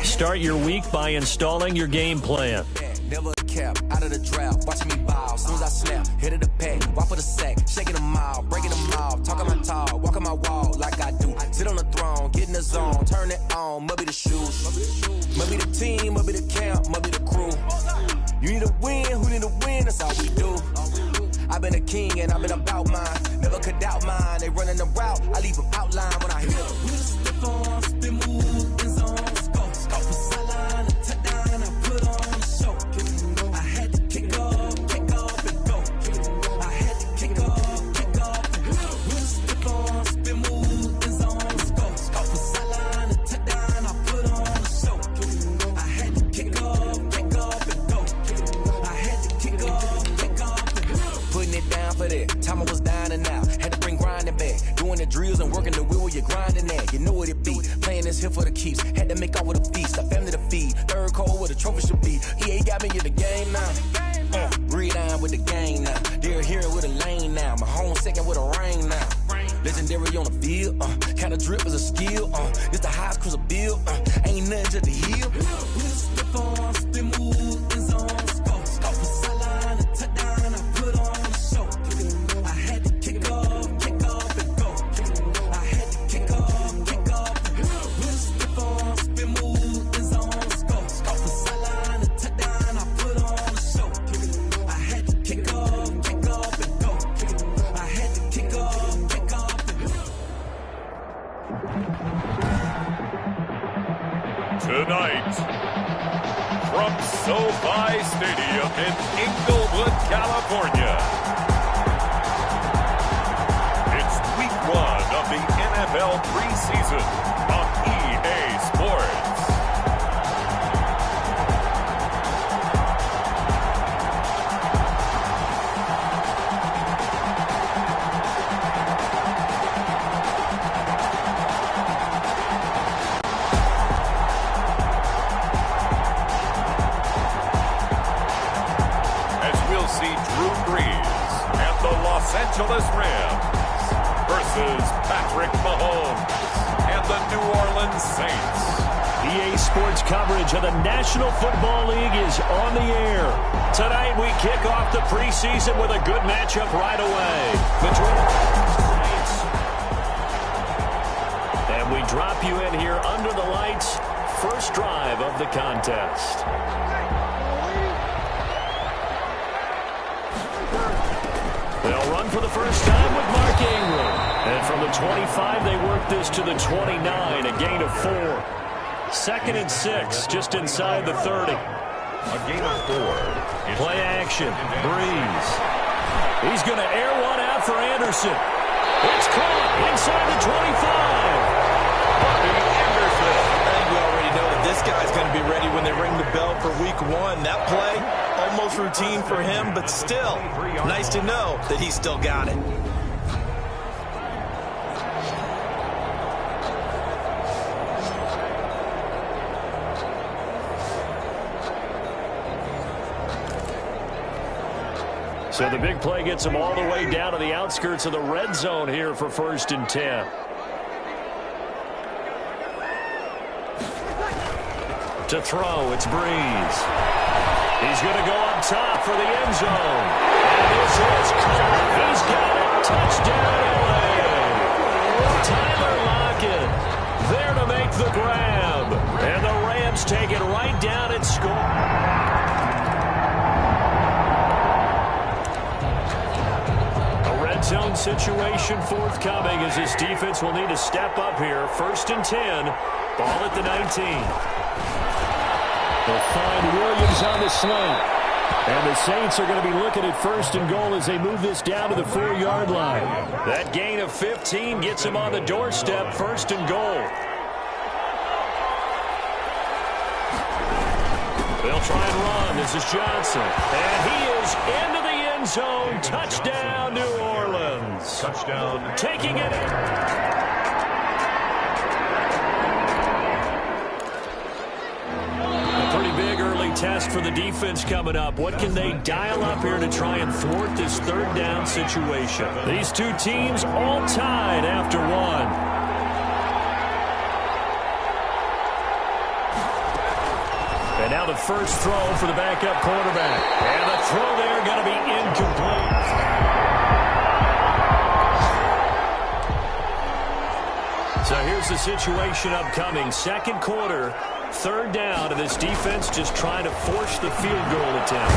Start your week by installing your game plan. Never kept out of the draft, watching me ball. Soon as I snap, hit of the pack, walk for the sack, shaking them out, breaking them off, talking my talk, walking my wall like I do. Sit on the throne, get in the zone, turn it on, must be the shoes, must be the team, must be the camp, must be the crew. You need a win, who need a win? That's all we do. I've been a king and I've been about mine, never could doubt mine. They running the route, I leave them outline when I hit them. We step on, spin move, in zone, scope for sideline, touchdown, I put on the show. I had to kick off and go. I had to kick off and go. We step on, spin move, in zone, scope for sideline, touchdown, I put on the show. I had to kick off and go. I had to kick off and go. Putting it down for that. Time I was down and out. Had to bring grinding back. Doing the drills and working the wheel where you're grinding at. You know what it be. Playing this here for the keeps. Had to make off with a feast. A family to feed. Third cold where the trophy should be. EA got me in the game now. Read on with the game now. They're here with a lane legendary on the field. Kind of drip is a skill. It's the highest cruiser bill. Ain't nothing to the heel. Step on, spin move, in zone, scope. Scope for sideline, a touchdown, I put on the show. I had to kick off and go. I had to kick off and go. Step on, spin move, in zone, scope. Scope for sideline, a touchdown, I put on the show. I had to kick off and go. I had to kick off and go. Tonight, from SoFi Stadium in Inglewood, California, it's week 1 of the NFL preseason on EA Sports. Los Angeles Rams versus Patrick Mahomes and the New Orleans Saints. EA Sports coverage of the National Football League is on the air. Tonight we kick off the preseason with a good matchup right away between the Saints. And we drop you in here under the lights. First drive of the contest. They'll run for the first time with Mark Ingram. And from the 25, they work this to the 29, a gain of 4. 2nd and 6, just inside the 30. A gain of 4. Play action, Breeze. He's going to air one out for Anderson. It's caught inside the 25. Anderson. I think we already know that this guy's going to be ready when they ring the bell for week 1. That play, almost routine for him, but still, nice to know that he's still got it. So the big play gets him all the way down to the outskirts of the red zone here for 1st and 10. To throw, it's Breeze. He's going to go up top for the end zone. And this is caught. He's got it. Touchdown, LA. Tyler Lockett there to make the grab. And the Rams take it right down and score. Zone situation forthcoming as this defense will need to step up here. 1st and 10. Ball at the 19. They'll find Williams on the slant. And the Saints are going to be looking at 1st and goal as they move this down to the 4-yard line. That gain of 15 gets him on the doorstep. 1st and goal. They'll try and run. This is Johnson. And he is into the end zone. Touchdown, New Orleans. Touchdown. Taking it. A pretty big early test for the defense coming up. What can they dial up here to try and thwart this 3rd down situation? These two teams all tied after 1. And now the first throw for the backup quarterback. And the throw there going to be incomplete. So here's the situation upcoming. 2nd quarter, 3rd down, and this defense just trying to force the field goal attempt.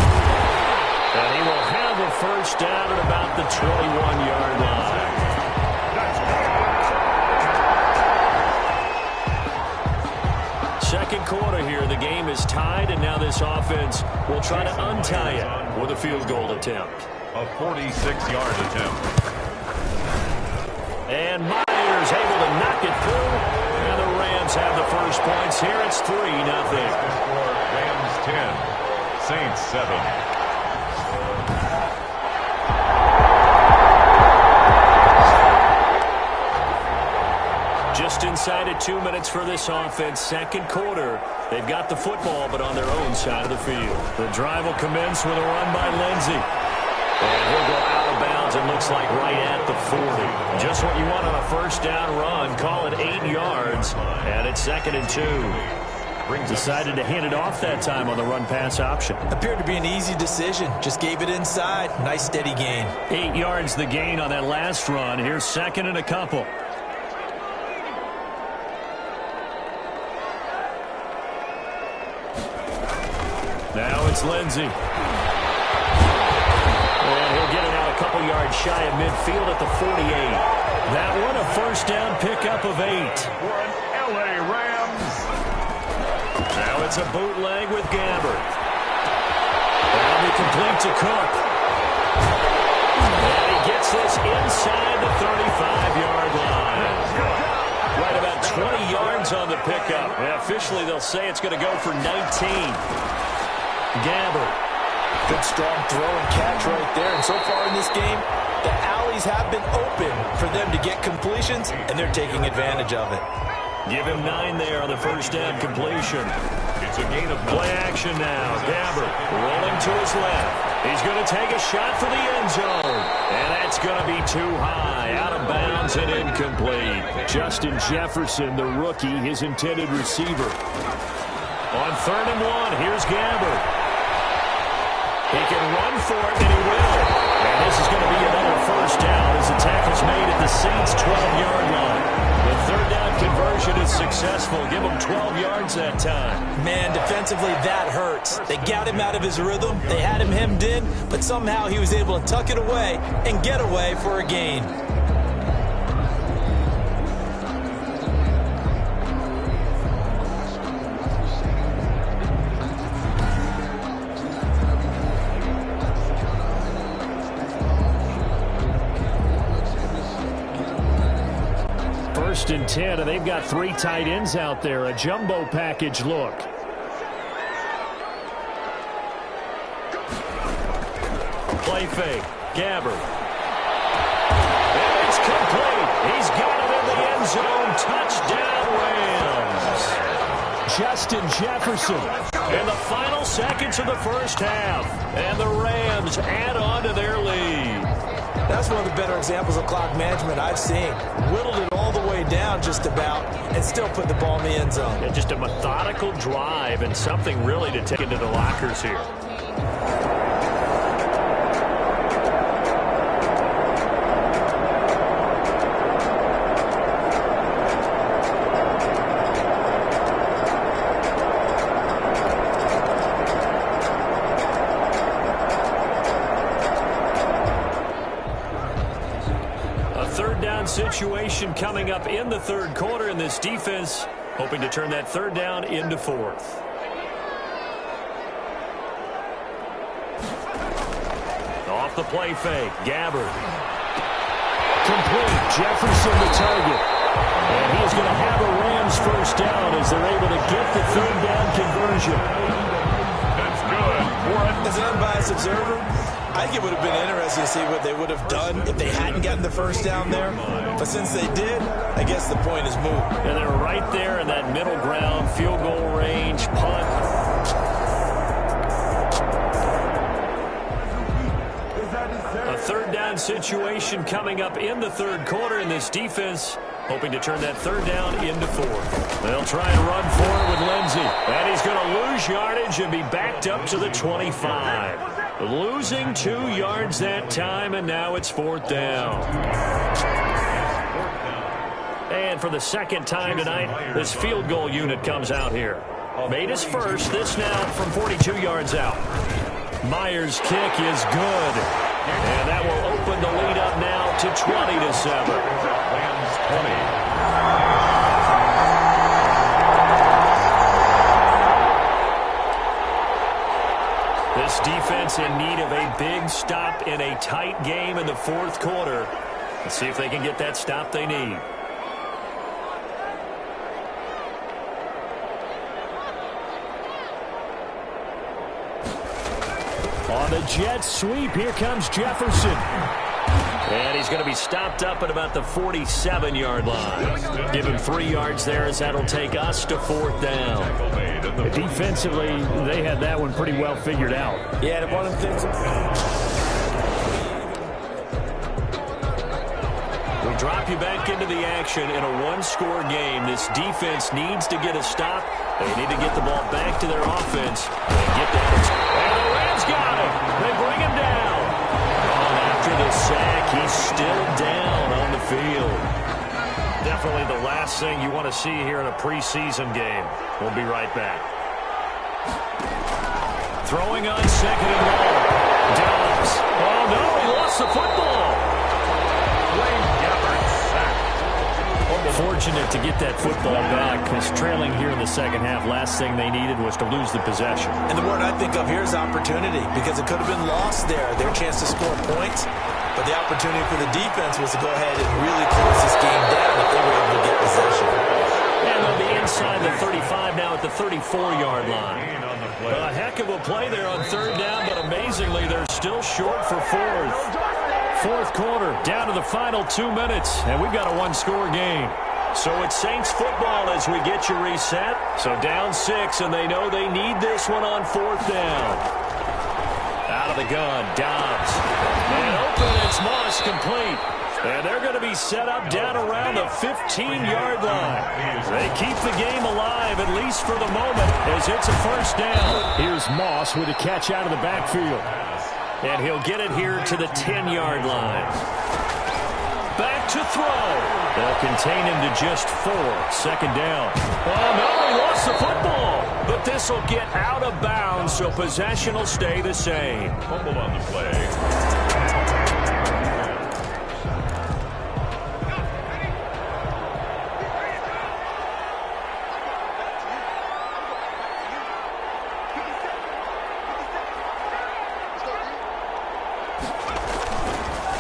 And he will have a first down at about the 21-yard line. Second quarter here, the game is tied, and now this offense will try to untie it with a field goal attempt. A 46-yard attempt. And Myers able to knock it through, and the Rams have the first points here. It's 3-0. Rams 10, Saints 7. Just inside of 2 minutes for this offense. 2nd quarter. They've got the football, but on their own side of the field. The drive will commence with a run by Lindsey. And he'll go out of bounds it looks like right at the 40. Just what you want on a first down run. Call it 8 yards, and it's 2nd and 2. Decided to hand it off that time on the run-pass option. Appeared to be an easy decision. Just gave it inside. Nice steady gain. 8 yards the gain on that last run. Here's 2nd and a couple. Now it's Lindsey. And he'll get it out a couple yards shy of midfield at the 48. That one a first down pickup of 8. LA Rams. Now it's a bootleg with Gabbert. That'll be complete to Cook. And he gets this inside the 35-yard line. Right about 20 yards on the pickup. And officially, they'll say it's going to go for 19. Gabbert. Good strong throw and catch right there. And so far in this game, the alleys have been open for them to get completions, and they're taking advantage of it. Give him 9 there on the first down completion. It's a gain of play action now. Gabbert rolling to his left. He's going to take a shot for the end zone. And that's going to be too high. Out of bounds and incomplete. Justin Jefferson, the rookie, his intended receiver. On 3rd and 1, here's Gabbert. He can run for it, and he will. And this is going to be another first down as the tackle's made at the Saints' 12-yard line. The 3rd down conversion is successful. Give him 12 yards that time. Man, defensively, that hurts. They got him out of his rhythm. They had him hemmed in, but somehow he was able to tuck it away and get away for a gain. First and 10, and they've got 3 tight ends out there. A jumbo package look. Play fake. Gabbert. And it's complete. He's got it in the end zone. Touchdown, Rams. Justin Jefferson. In the final seconds of the first half. And the Rams add on to their lead. That's one of the better examples of clock management I've seen. Whittled it all the way down just about and still put the ball in the end zone. Yeah, just a methodical drive and something really to take into the lockers here. Situation coming up in the 3rd quarter, in this defense hoping to turn that 3rd down into 4th. Off the play fake. Gabbert. Complete. Jefferson the target. And he's going to have a Rams first down as they're able to get the 3rd down conversion. That's good. As an unbiased observer, I think it would have been interesting to see what they would have done if they hadn't gotten the first down there. But since they did, I guess the point is moot. And they're right there in that middle ground, field goal range, punt. A 3rd down situation coming up in the 3rd quarter, in this defense hoping to turn that 3rd down into 4th. They'll try and run for it with Lindsey. And he's going to lose yardage and be backed up to the 25. Losing 2 yards that time, and now it's 4th down. And for the 2nd time tonight, this field goal unit comes out here. Made his first, this now from 42 yards out. Myers' kick is good. And that will open the lead up now to 20-7. 20. This defense in need of a big stop in a tight game in the 4th quarter. Let's see if they can get that stop they need. On the jet sweep, here comes Jefferson. And he's going to be stopped up at about the 47-yard line. Give him 3 yards there, as that'll take us to 4th down. Defensively, they had that one pretty well figured out. Yeah, and one of the things... drop you back into the action in a one-score game. This defense needs to get a stop. They need to get the ball back to their offense and get that. And the Rams got him. They bring him down. And after the sack, he's still down on the field. Definitely the last thing you want to see here in a preseason game. We'll be right back. Throwing on second and long. Dobbs. Oh, no, he lost the football. Fortunate to get that football back because trailing here in the second half, last thing they needed was to lose the possession. And the word I think of here is opportunity because it could have been lost there, their chance to score points. But the opportunity for the defense was to go ahead and really close this game down if they were able to get possession. And they'll be inside the 35 now at the 34-yard line. A heck of a play there on third down, but amazingly, they're still short for fourth. Fourth quarter, down to the final 2 minutes, and we've got a one-score game. So it's Saints football as we get you reset. So down 6, and they know they need this one on fourth down. Out of the gun, Dobbs. And open, it's Moss complete. And they're going to be set up down around the 15-yard line. They keep the game alive, at least for the moment, as it's a first down. Here's Moss with a catch out of the backfield. And he'll get it here to the 10-yard line. Back to throw. They'll contain him to just 4. Second down. Oh, no, he lost the football. But this will get out of bounds, so possession will stay the same. Fumble on the play.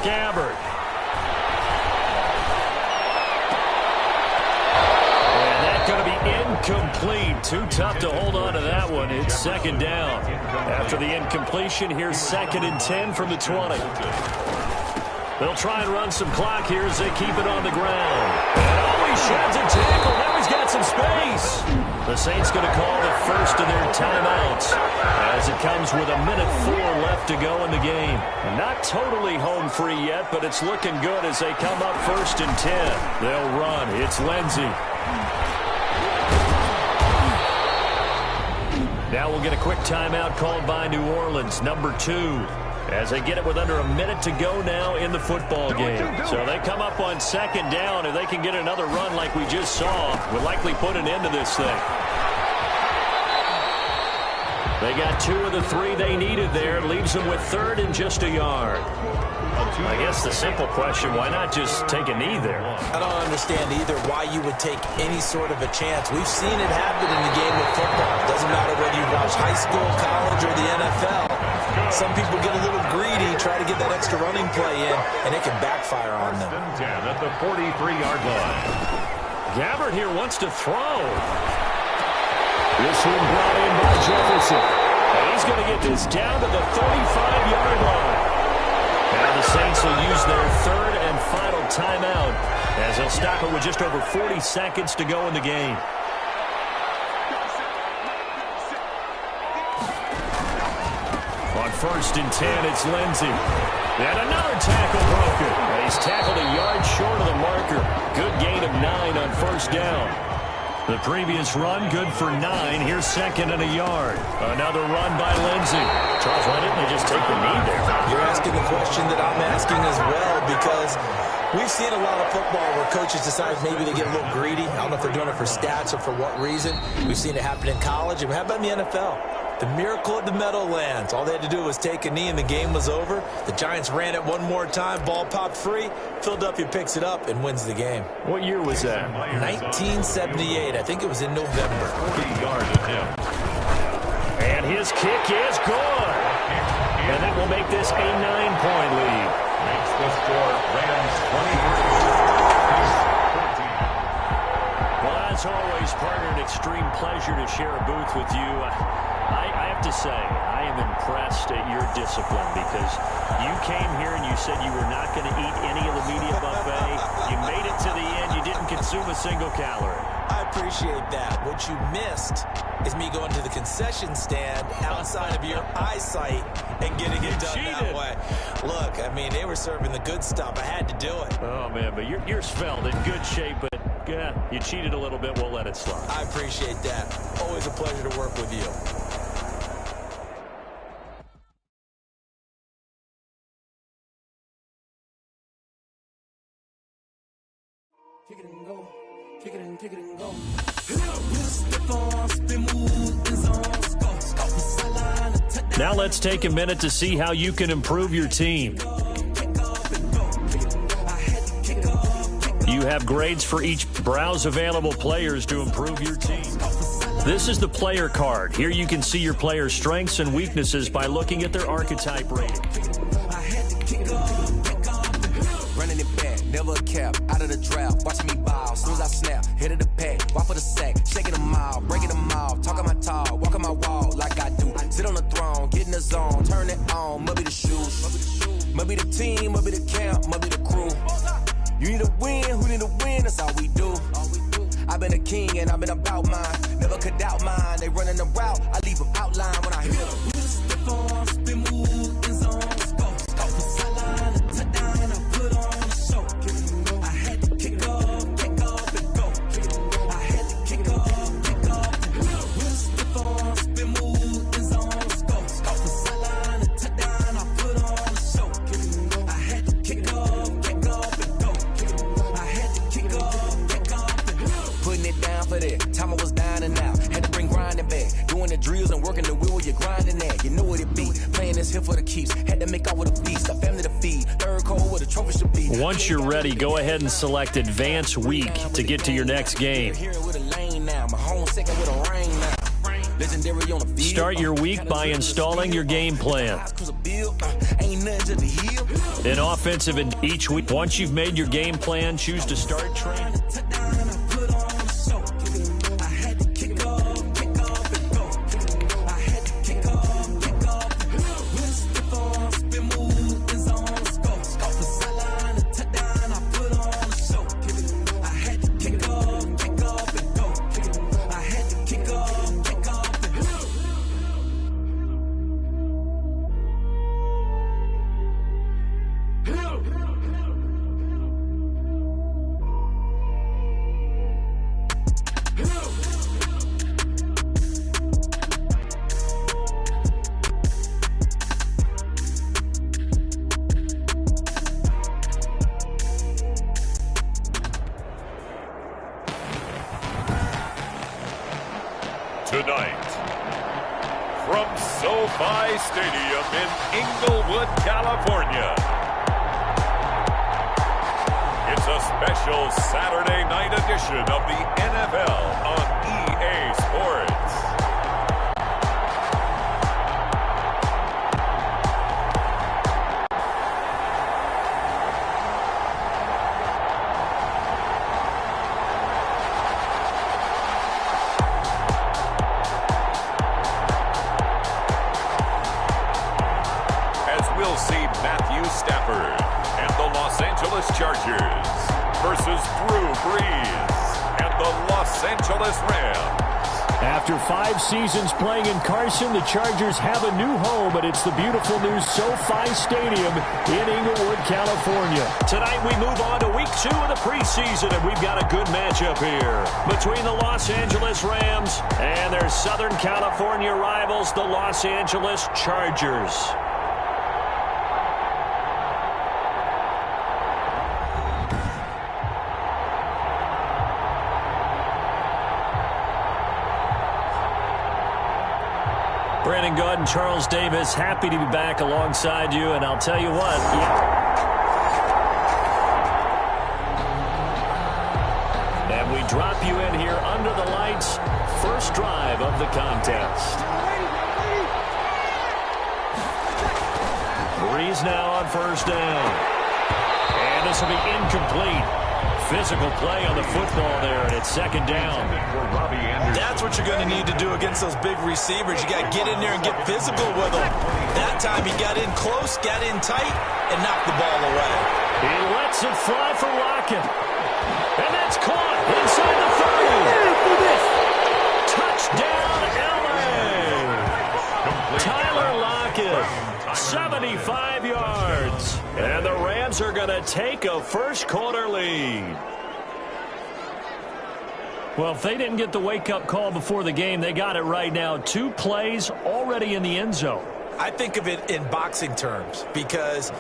Gabbard. And that's going to be incomplete. Too tough to hold on to that one. It's second down. After the incompletion, here's 2nd and 10 from the 20. They'll try and run some clock here as they keep it on the ground. And oh, he sheds a tackle. Now he's got some space. The Saints going to call the first of their timeouts as it comes with 1:04 left to go in the game. Not totally home free yet, but it's looking good as they come up 1st and 10. They'll run. It's Lindsey. Now we'll get a quick timeout called by New Orleans, number 2. As they get it with under 1 minute to go now in the football game. So they come up on second down. If they can get another run like we just saw, would likely put an end to this thing. They got 2 of the 3 they needed there. Leaves them with 3rd and just a yard. I guess the simple question, why not just take a knee there? I don't understand either why you would take any sort of a chance. We've seen it happen in the game of football. It doesn't matter whether you watch high school, college, or the NFL. Some people get a little greedy, try to get that extra running play in, and it can backfire on them. 10 at the 43-yard line. Gabbard here wants to throw. This one brought in by Jefferson. And he's going to get this down to the 35-yard line. Now the Saints will use their 3rd and final timeout as they'll stop it with just over 40 seconds to go in the game. On 1st and 10, it's Lindsey. And another tackle broken. He's tackled a yard short of the marker. Good gain of 9 on 1st down. The previous run, good for 9. Here's 2nd and a yard. Another run by Lindsey. Charles, why didn't they just take the knee there? You're asking the question that I'm asking as well, because we've seen a lot of football where coaches decide maybe they get a little greedy. I don't know if they're doing it for stats or for what reason. We've seen it happen in college. And how about in the NFL? The miracle of the Meadowlands. All they had to do was take a knee and the game was over. The Giants ran it one more time. Ball popped free. Philadelphia picks it up and wins the game. What year was that? 1978. I think it was in November. 40 yards attempt. And his kick is good. And that will make this a 9-point lead. Makes the score Rams 23. Well, as always, partner, an extreme pleasure to share a booth with you. I have to say, I am impressed at your discipline because you came here and you said you were not going to eat any of the media buffet. You made it to the end. You didn't consume a single calorie. I appreciate that. What you missed is me going to the concession stand outside of your eyesight and getting it done that way. Look, I mean, they were serving the good stuff. I had to do it. Oh, man, but you're svelte, in good shape, but yeah, you cheated a little bit. We'll let it slide. I appreciate that. Always a pleasure to work with you. Kick it and go. Kick it and go. Now let's take a minute to see how you can improve your team. You have grades for each. Browse available players to improve your team. This is the player card. Here you can see your player's strengths and weaknesses by looking at their archetype rating. Running it back, never a cap, out of the drought, watching me ball, as soon as I snap, hit of the pack, walk for the sack, shaking them all, breaking them all, talking my tall, walking my wall like I do, sit on the throne, get in the zone, turn it on, must be the shoes, must be the team, must be the camp, must be the crew, you need a win, who need a win, that's all we do, I've been a king and I've been about mine, never could doubt mine, they running the route, I leave them outline when I hit them. Step on, spin, move, in zone, go, sideline, touchdown, I put on the show. I had to kick off and go. I had to kick off and go. Step on, spin, move, in zone, go, sideline, touchdown, I put on the show. I had to kick off and go. I had to kick off and go. Putting it down for that, time I was down and out. Had to bring grinding back, doing the drills and working the wheel where you're grinding at. You know what it be, playing this here for the keeps. Had to make out with a beast, a family to feed. Third cold where the trophy should be. Once you're ready, go ahead and select Advance Week to get to your next game. Start your week by installing your game plan. An offensive in each week. Once you've made your game plan, choose to start training. Tonight, from SoFi Stadium in Inglewood, California, it's a special Saturday night edition of the NFL on EA Sports. Chargers versus Drew Brees and the Los Angeles Rams. After 5 seasons playing in Carson, the Chargers have a new home, and it's the beautiful new SoFi Stadium in Inglewood, California. Tonight we move on to week 2 of the preseason, and we've got a good matchup here between the Los Angeles Rams and their Southern California rivals, the Los Angeles Chargers. Brandon Gaud and Charles Davis, happy to be back alongside you, and I'll tell you what. And we drop you in here under the lights, first drive of the contest. Brees now on first down. And this will be incomplete. Physical play on the football there, and it's second down. That's what you're going to need to do against those big receivers. You got to get in there and get physical with them. That time he got in close, got in tight, and knocked the ball away. He lets it fly for Lockett. And that's caught inside the 30. Touchdown, L.A. Tyler Lockett 75 yards. And the Rams are going to take a first-quarter lead. Well, if they didn't get the wake-up call before the game, they got it right now. 2 plays already in the end zone. I think of it in boxing terms because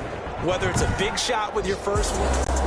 whether it's a big shot with your first one,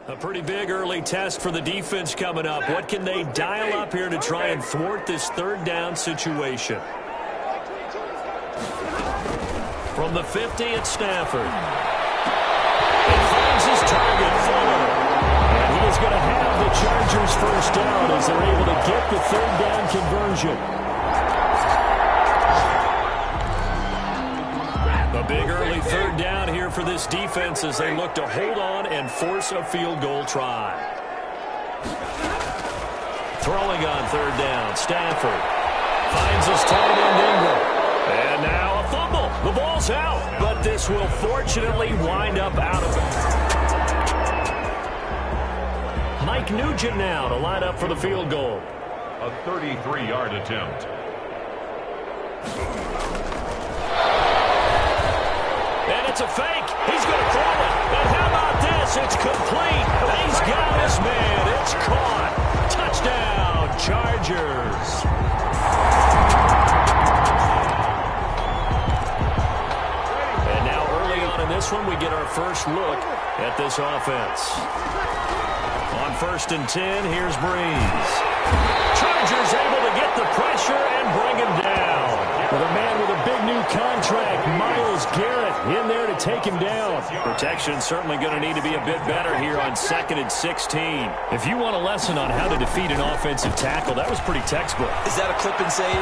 a pretty big early test for the defense coming up. What can they dial up here to try and thwart this third down situation? From the 50 at Stafford. He finds his target, Fuller. And he is going to have the Chargers first down as they're able to get the third down conversion. A big early third down here for this defense as they look to hold on and force a field goal try. Throwing on third down, Stafford finds his tight end Ingram. And now a fumble. The ball's out, but this will fortunately wind up out of it. Mike Nugent now to line up for the field goal. A 33-yard attempt. And it's a fake. He's going to throw it. And how about this? It's complete. He's got his man. It's caught. Touchdown, Chargers. And now early on in this one, we get our first look at this offense. On 1st and 10, here's Breeze. Chargers able to get the pressure and bring him down. With a man with a big new contract, Myles Garrett, in there to take him down. Protection certainly going to need to be a bit better here on 2nd and 16. If you want a lesson on how to defeat an offensive tackle, that was pretty textbook. Is that a clip and save?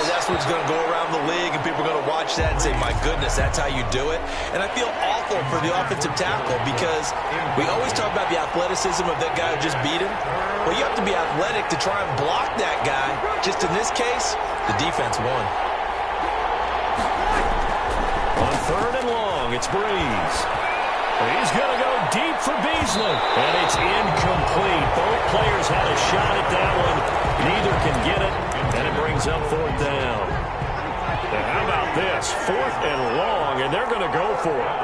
That's what's going to go around the league, and people are going to watch that and say, my goodness, that's how you do it? And I feel awful for the offensive tackle because we always talk about the athleticism of that guy who just beat him. Well, you have to be athletic to try and block that guy. Just in this case, the defense won. On 3rd and long, it's Breeze. He's going to go deep for Beasley. And it's incomplete. Both players had a shot at that one. Neither can get it. And it brings up fourth down. And how about this? 4th and long, and they're going to go for it.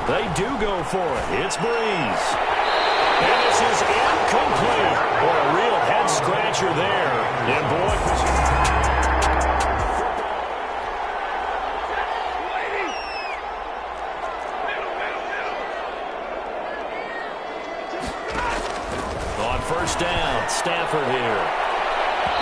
They do go for it. It's Breeze. And this is incomplete. Or a real head-scratcher there. And boy... On first down, Stafford here.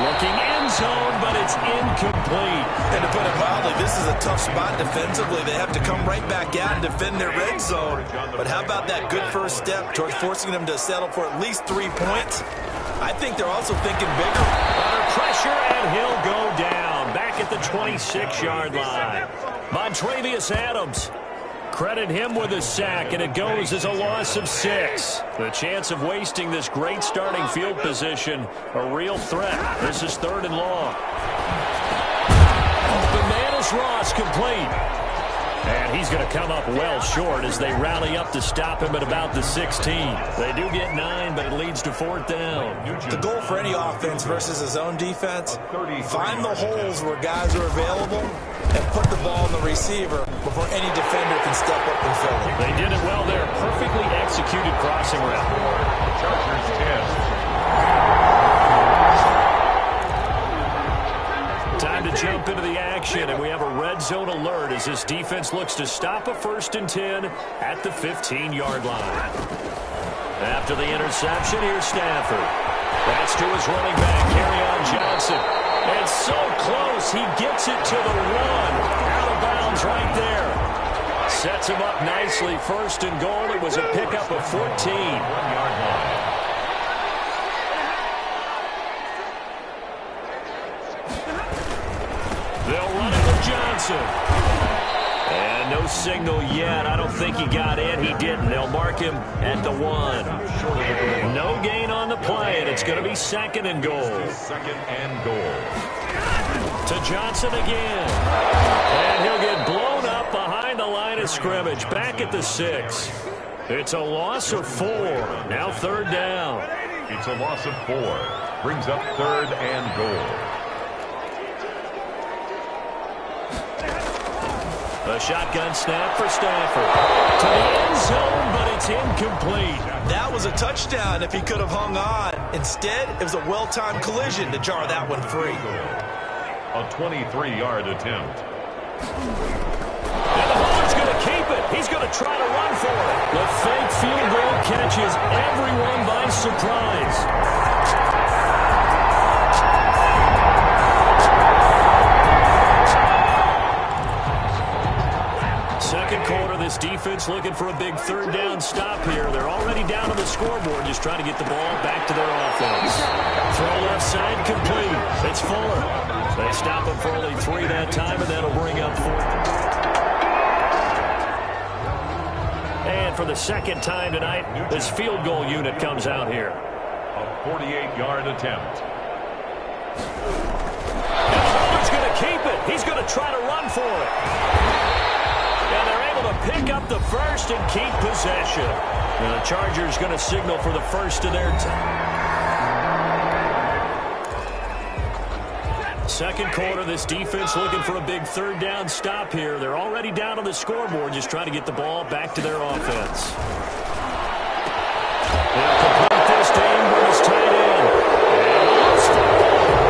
Looking end zone, but it's incomplete. And to put it mildly, this is a tough spot defensively. They have to come right back out and defend their red zone. But how about that good first step towards forcing them to settle for at least 3 points? I think they're also thinking bigger. Under pressure, and he'll go down. Back at the 26-yard line. Montravius Adams. Credit him with a sack, and it goes as a loss of 6. The chance of wasting this great starting field position, a real threat. This is 3rd and long. Open man is Ross, complete. And he's going to come up well short as they rally up to stop him at about the 16. They do get 9, but it leads to 4th down. The goal for any offense versus his own defense, find the holes where guys are available and put the ball in the receiver before any defender can step up and fill it. They did it well there. Perfectly executed crossing route. Chargers 10. Time to jump into the action, and we have a red zone alert as this defense looks to stop a 1st and 10 at the 15-yard line. After the interception, here's Stafford. That's to his running back, Kerryon Johnson. And so close, he gets it to the 1. Out of bounds right there. Sets him up nicely. 1st and goal. It was a pickup of 14. 1-yard line. They'll run it with Johnson. And no signal yet. I don't think he got in. He didn't. They'll mark him at the 1. No gain on the play, and it's going to be 2nd and goal. 2nd and goal. To Johnson again. And he'll get blown up behind the line of scrimmage. Back at the 6. It's a loss of 4. Now 3rd down. It's a loss of 4. Brings up 3rd and goal. A shotgun snap for Stafford. To the end zone, but it's incomplete. That was a touchdown if he could have hung on. Instead, it was a well-timed collision to jar that one free. A 23-yard attempt. And the Horn's going to keep it. He's going to try to run for it. The fake field goal catches everyone by surprise. Second quarter, this defense looking for a big 3rd down stop here. They're already down on the scoreboard, just trying to get the ball back to their offense. Throw left side complete. It's Fuller. They stop him for only 3 that time, and that'll bring up 4. And for the 2nd time tonight, this field goal unit comes out here. A 48-yard attempt. And the Horn's going to keep it. He's going to try to run for it. And they're able to pick up the 1st and keep possession. And the Chargers going to signal for the 1st of their time. Second quarter, this defense looking for a big 3rd down stop here. They're already down on the scoreboard, just trying to get the ball back to their offense. They'll complete this game with his tight end. And lost it.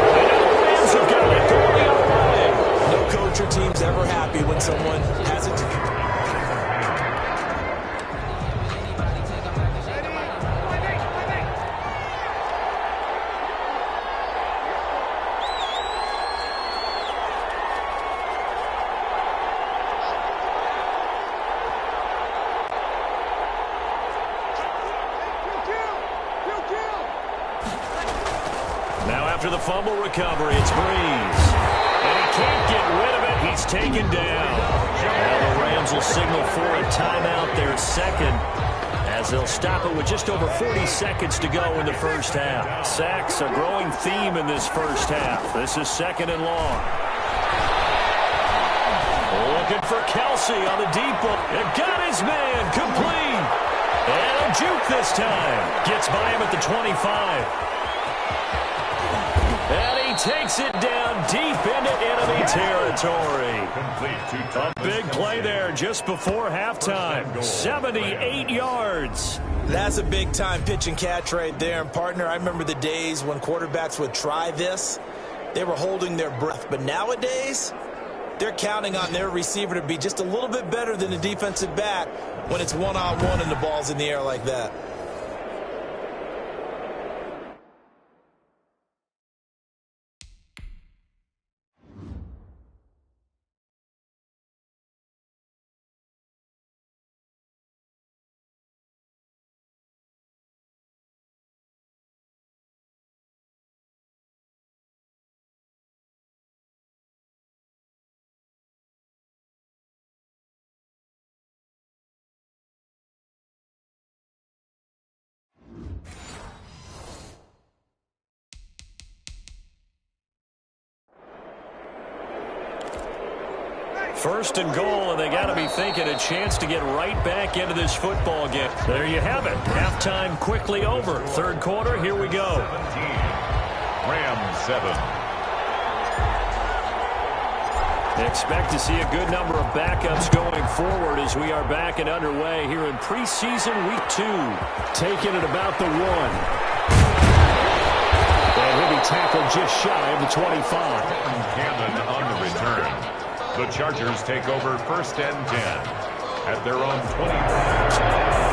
And now the Rams have got it going the other way. No coach or team's ever happy when someone has it. Now after the fumble recovery, it's Breeze. And he can't get rid of it. He's taken down. Now the Rams will signal for a timeout, their 2nd, as they'll stop it with just over 40 seconds to go in the 1st half. Sacks, a growing theme in this 1st half. This is 2nd and long. Looking for Kelsey on the deep ball. It got his man complete. And a juke this time. Gets by him at the 25. And he takes it down deep into enemy territory. A big play there just before halftime. 78 yards. That's a big-time pitch and catch right there. And, partner, I remember the days when quarterbacks would try this. They were holding their breath. But nowadays, they're counting on their receiver to be just a little bit better than the defensive back when it's one-on-one and the ball's in the air like that. First and goal, and they got to be thinking a chance to get right back into this football game. There you have it. Halftime quickly over. Third quarter, here we go. 17. Rams 7. Expect to see a good number of backups going forward as we are back and underway here in preseason week 2. Taking it about the 1. And he'll be tackled just shy of the 25. Cannon on the return. The Chargers take over first and 10 at their own 20.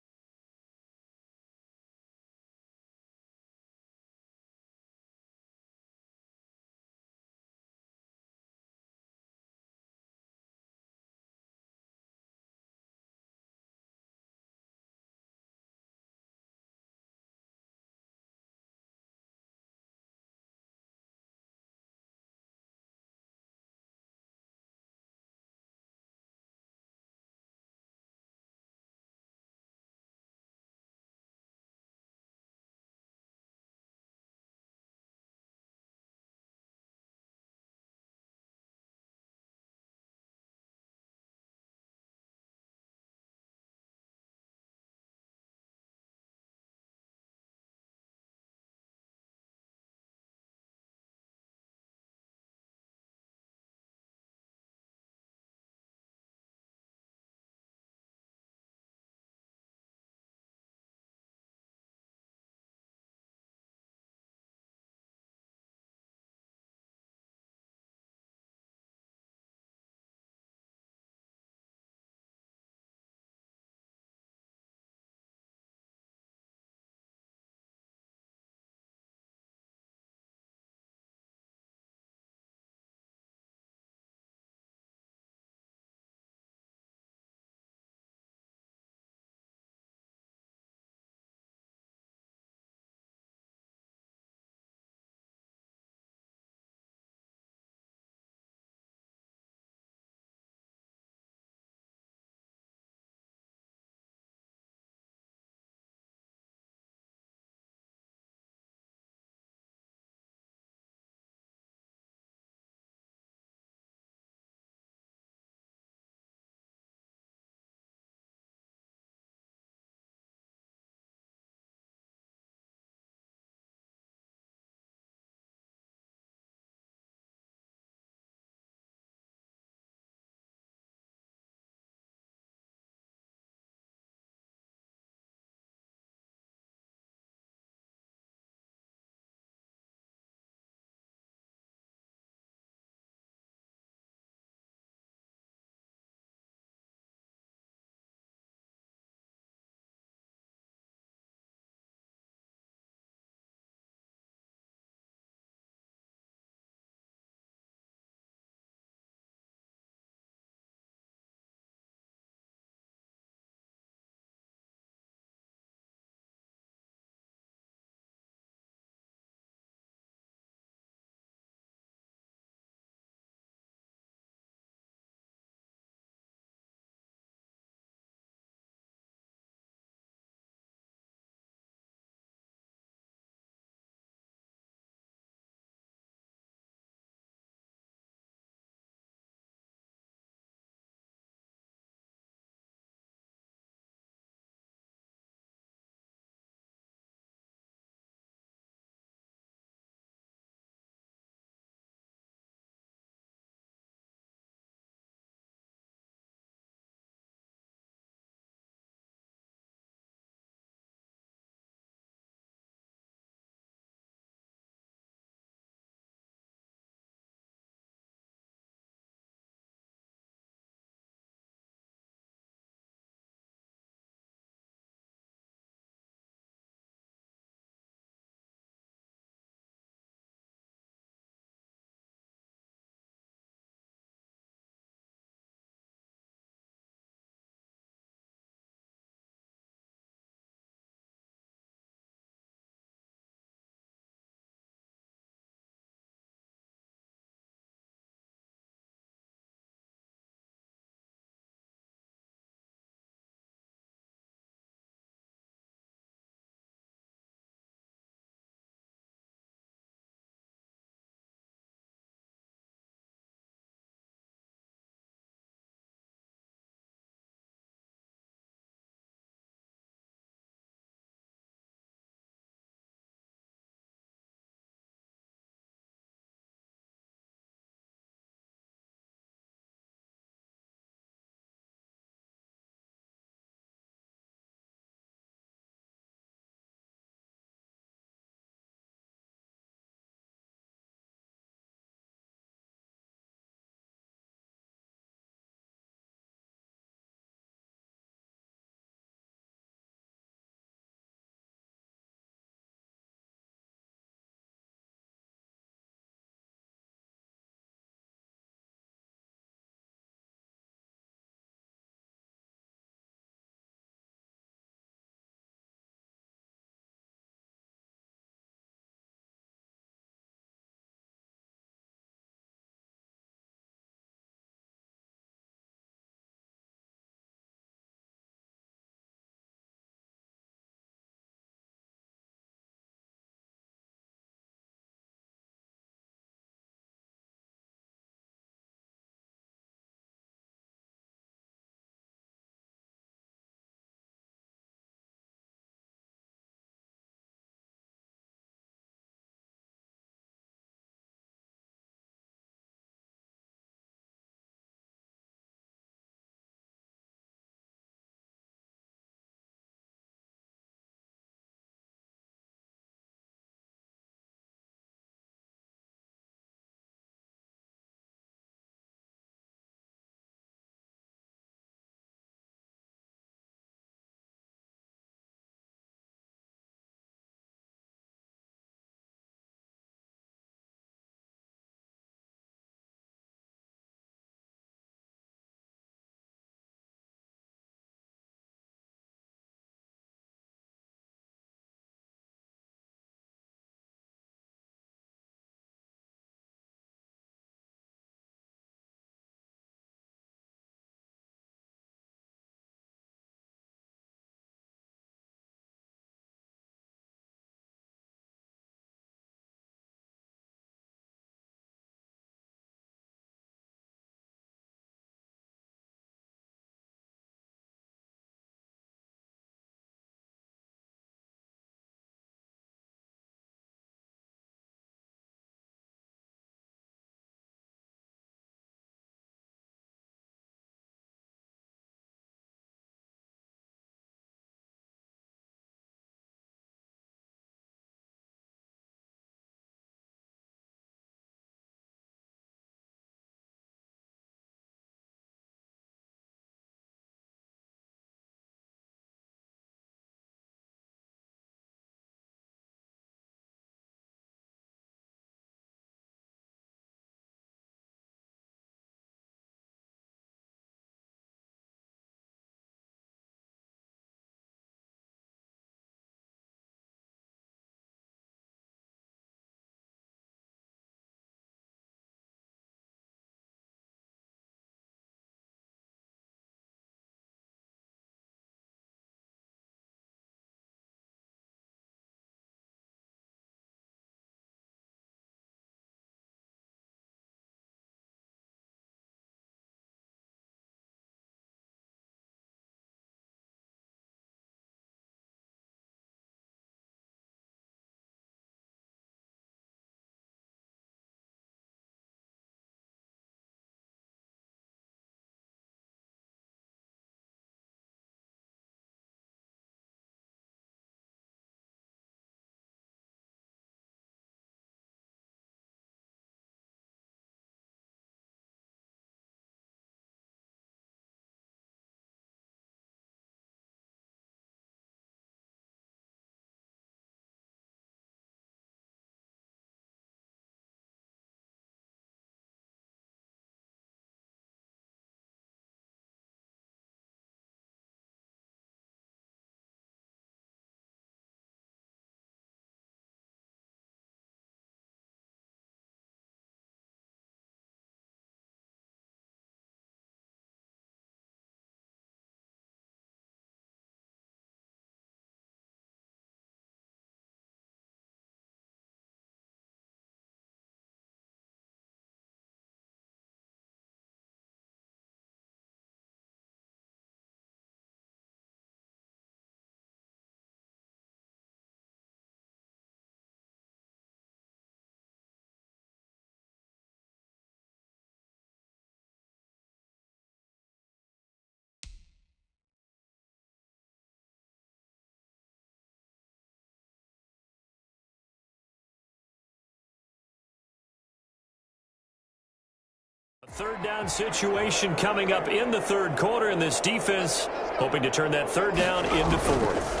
Third down situation coming up in the third quarter, and this defense hoping to turn that third down into fourth.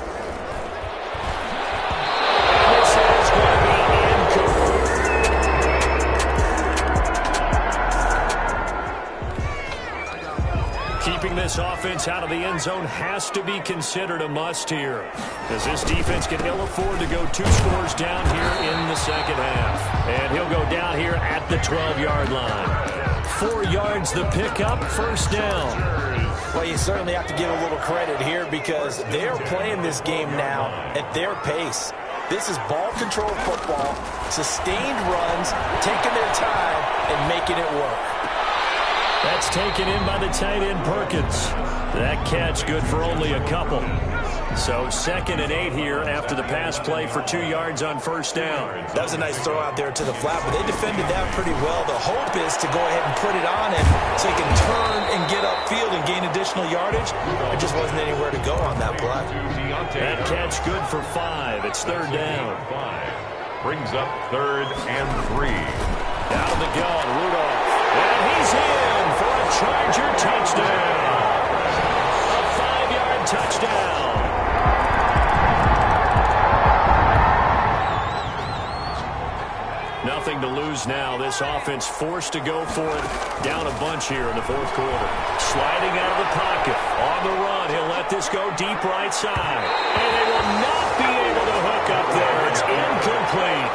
This is going to be incomplete. Keeping this offense out of the end zone has to be considered a must here, as this defense can ill afford to go 2 scores down here in the second half. And he'll go down here at the 12-yard line. 4 yards the pickup, first down. Well, you certainly have to give a little credit here because they're playing this game now at their pace. This is ball control football, sustained runs, taking their time and making it work. That's taken in by the tight end Perkins. That catch good for only a couple. So 2nd and 8 here after the pass play for 2 yards on first down. That was a nice throw out there to the flat, but they defended that pretty well. The hope is to go ahead and put it on him so he can turn and get upfield and gain additional yardage. There just wasn't anywhere to go on that play. That catch good for 5. It's third down. Brings up 3rd and 3. Out of the gun, Rudolph. And he's in for a Charger touchdown. A 5-yard touchdown. Nothing to lose now. This offense forced to go for it. Down a bunch here in the fourth quarter. Sliding out of the pocket. On the run. He'll let this go deep right side. And they will not be able to hook up there. It's incomplete.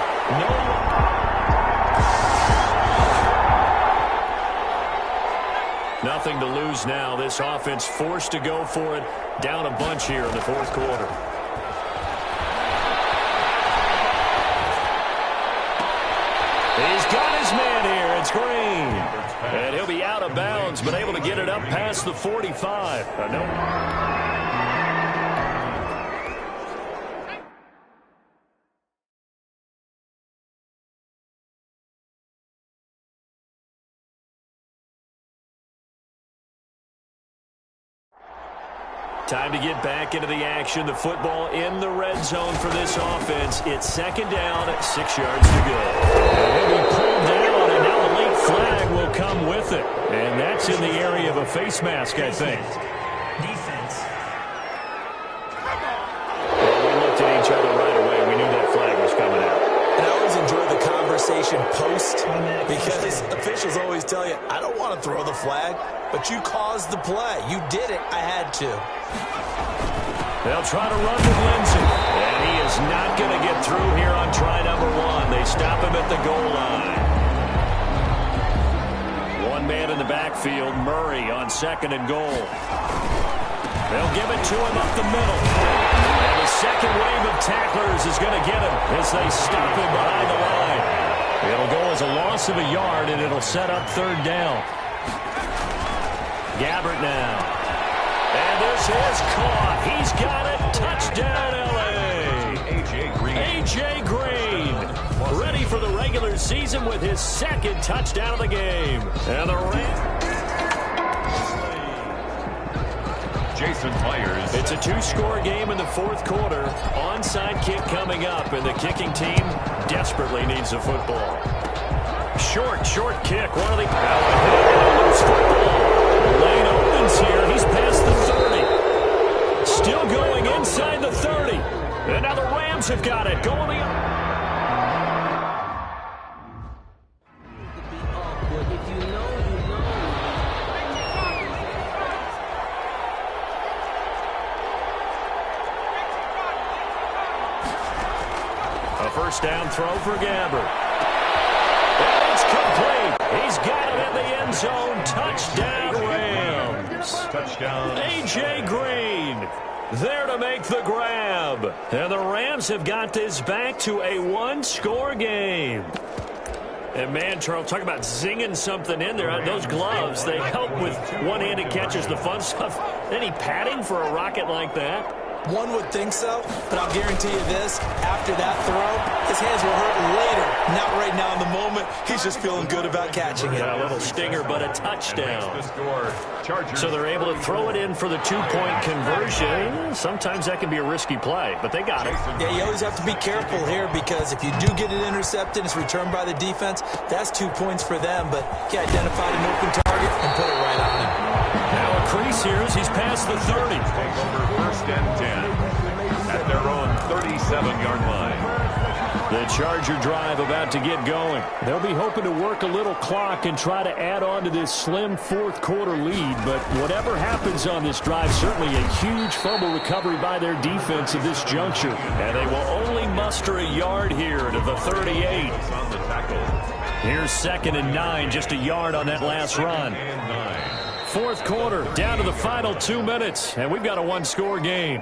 Nothing to lose now. This offense forced to go for it. Down a bunch here in the fourth quarter. He's got his man here. It's Green. And he'll be out of bounds, but able to get it up past the 45. No. Time to get back into the action. The football in the red zone for this offense. It's 2nd down, 6 yards to go. And he'll be pulled down, and now a late flag will come with it. And that's in the area of a face mask, I think. Defense. Well, we looked at each other right away. We knew that flag was coming out. And I always enjoy the conversation post because officials always tell you, I don't want to throw the flag, but you caused the play. You did it. I had to. They'll try to run with Lindsey. And he is not going to get through here on try number 1. They stop him at the goal line. One man in the backfield, Murray on 2nd and goal. They'll give it to him up the middle. And the second wave of tacklers is going to get him as they stop him behind the line. It'll go as a loss of a yard, and it'll set up 3rd down. Gabbert now. And this is caught. He's got it. Touchdown, L.A. A.J. Green. Ready for the regular season with his 2nd touchdown of the game. And the Jason Myers. It's a 2-score game in the fourth quarter. Onside kick coming up, and the kicking team desperately needs a football. Short kick. One of the loose football. Lane opens here. He's past the 30. Still going inside the 30. And now the Rams have got it. Going the a first down throw for Gabbert. And it's complete. He's got it in the end zone. Touchdown, Rams. Touchdown. A.J. Green there to make the grab. And the Rams have got this back to a 1-score game. And, man, Charles, talk about zinging something in there. Those gloves, they help with one-handed catches, the fun stuff. Any padding for a rocket like that? One would think so, but I'll guarantee you this. After that throw, his hands will hurt later. Not right now in the moment. He's just feeling good about catching it. Yeah, a little stinger, but a touchdown. So they're able to throw it in for the two-point conversion. Sometimes that can be a risky play, but they got it. Yeah, you always have to be careful here because if you do get it intercepted, it's returned by the defense, that's 2 points for them, but he identified an open target and put it right on him. Now a crease here as he's past the 30. Take over 1st and 10 at their own 37-yard line. The Charger drive about to get going. They'll be hoping to work a little clock and try to add on to this slim fourth-quarter lead. But whatever happens on this drive, certainly a huge fumble recovery by their defense at this juncture. And they will only muster a yard here to the 38. Here's 2nd and 9, just a yard on that last run. Fourth quarter, down to the final 2 minutes, and we've got a one-score game.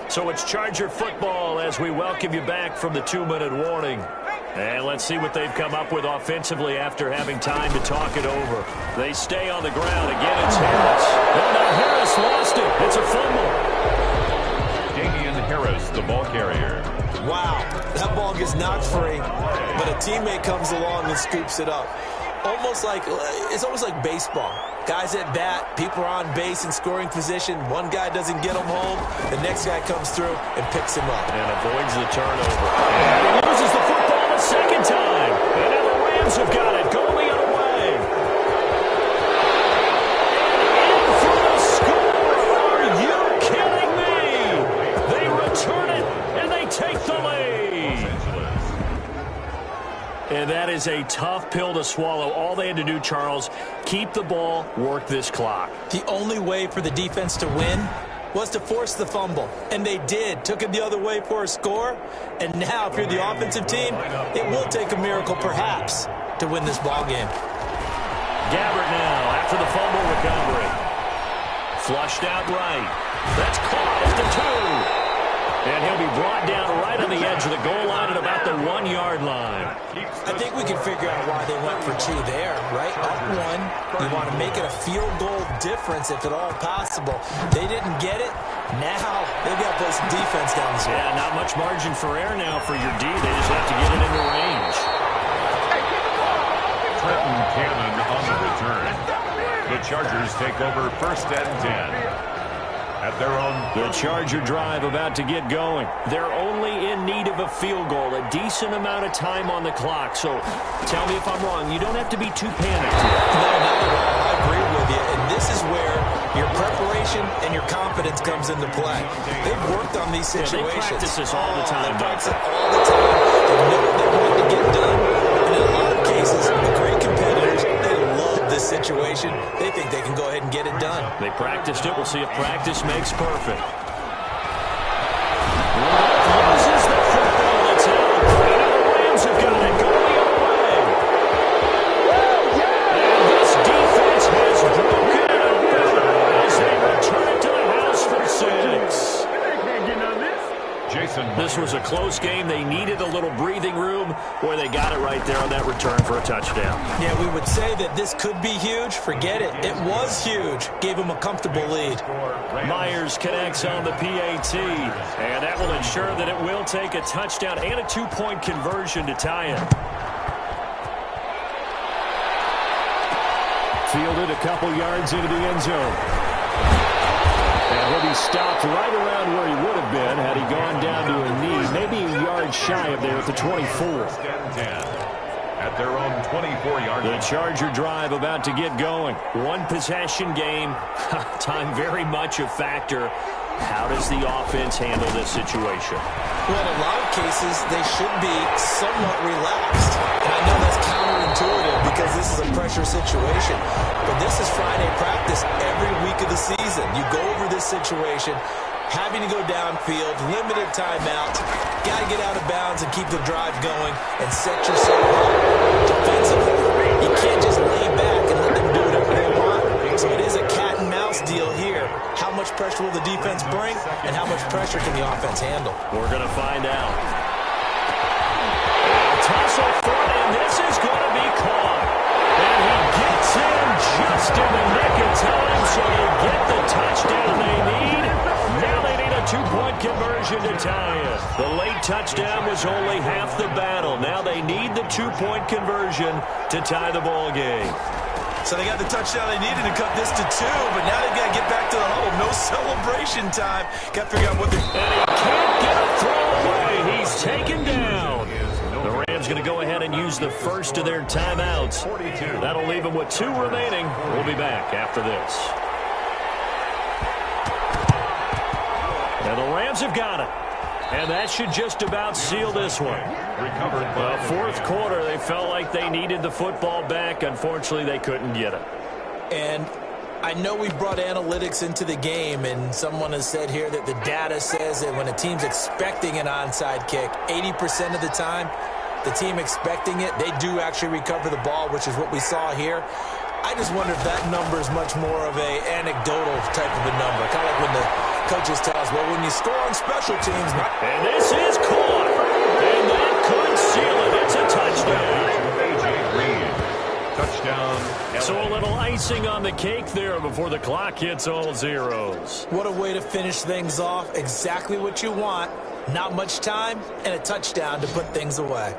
So it's Charger football as we welcome you back from the 2-minute warning. And let's see what they've come up with offensively after having time to talk it over. They stay on the ground. Again, it's Harris. Oh, no, Harris lost it. It's a fumble. Damian Harris, the ball carrier. Wow, that ball gets knocked free, but a teammate comes along and scoops it up. It's almost like baseball. Guys at bat, people are on base in scoring position. One guy doesn't get him home. The next guy comes through and picks him up. And avoids the turnover. And he loses the football a second time. And now the Rams have got it. Going the other way. And in for the score. Are you kidding me? They return it, and they take the lead. And that is a tough pill to swallow. All they had to do, Charles, keep the ball, work this clock. The only way for the defense to win was to force the fumble. And they did. Took it the other way for a score. And now, if you're the offensive team, it will take a miracle, perhaps, to win this ball game. Gabbert now after the fumble recovery. Flushed out right. That's caught at the 2. And he'll be brought down right on the edge of the goal line at about the 1-yard line. I think we can figure out why they went for 2 there, right? Up 1, you want to make it a field goal difference if at all possible. They didn't get it. Now they've got to play some defense down the stretch. Yeah, not much margin for error now for your D. They just have to get it in the range. Trenton Cannon on the return. The Chargers take over 1st and 10. At their own. The Charger drive about to get going. They're only in need of a field goal, a decent amount of time on the clock. So tell me if I'm wrong. You don't have to be too panicked. No, not at all. I agree with you. And this is where your preparation and your confidence comes into play. They've worked on these situations. Yeah, they practice this all the time. They practice it all the time. They know what they want to get done. And in a lot of cases, the great competitors, they love this situation. They think they can go ahead and get it done. They practiced it. We'll see if practice makes perfect. Loses the football. It's out. And the Rams have got it going the other way. And this defense has broken out as they return it to the house for 6. This was a close game. They needed a little breathing room. Boy, they got it right there on that return for a touchdown. Yeah, we would say that this could be huge. Forget it. It was huge. Gave them a comfortable lead. Myers connects on the PAT, and that will ensure that it will take a touchdown and a 2-point conversion to tie it. Fielded a couple yards into the end zone. And he'll be stopped right around where he would have been had he gone down to a knee, maybe a yard shy of there at the 24. At their own 24-yard line. The Charger drive about to get going. One possession game. Time very much a factor. How does the offense handle this situation? Well, in a lot of cases, they should be somewhat relaxed. And I know that's counterintuitive because this is a pressure situation. But this is Friday practice every week of the season. You go over this situation, having to go downfield, limited timeouts, got to get out of bounds and keep the drive going and set yourself up defensively. You can't just lay back and let them do whatever they want. So it is a cat-and-mouse deal here. How much pressure will the defense bring, and how much pressure can the offense handle? We're going to find out. Tussle for it, and this is going to be caught. And he gets in just in the nick of time, so they get the touchdown they need. Now they need a 2-point conversion to tie it. The late touchdown was only half the battle. Now they need the 2-point conversion to tie the ball game. So they got the touchdown they needed to cut this to 2, but now they've got to get back to the huddle. No celebration time. Got to figure out what they're... And he can't get a throw away. He's taken down. The Rams going to go ahead and use the first of their timeouts. That'll leave them with 2 remaining. We'll be back after this. And the Rams have got it. And that should just about seal this one. The fourth quarter, they felt like they needed the football back. Unfortunately, they couldn't get it. And I know we brought analytics into the game, and someone has said here that the data says that when a team's expecting an onside kick, 80% of the time, the team expecting it, they do actually recover the ball, which is what we saw here. I just wonder if that number is much more of a anecdotal type of a number. Kind of like when the coaches tell us, well, when you score on special teams. And this is caught. And that could seal it. It's a touchdown. Touchdown. So a little icing on the cake there before the clock hits all zeros. What a way to finish things off. Exactly what you want. Not much time and a touchdown to put things away.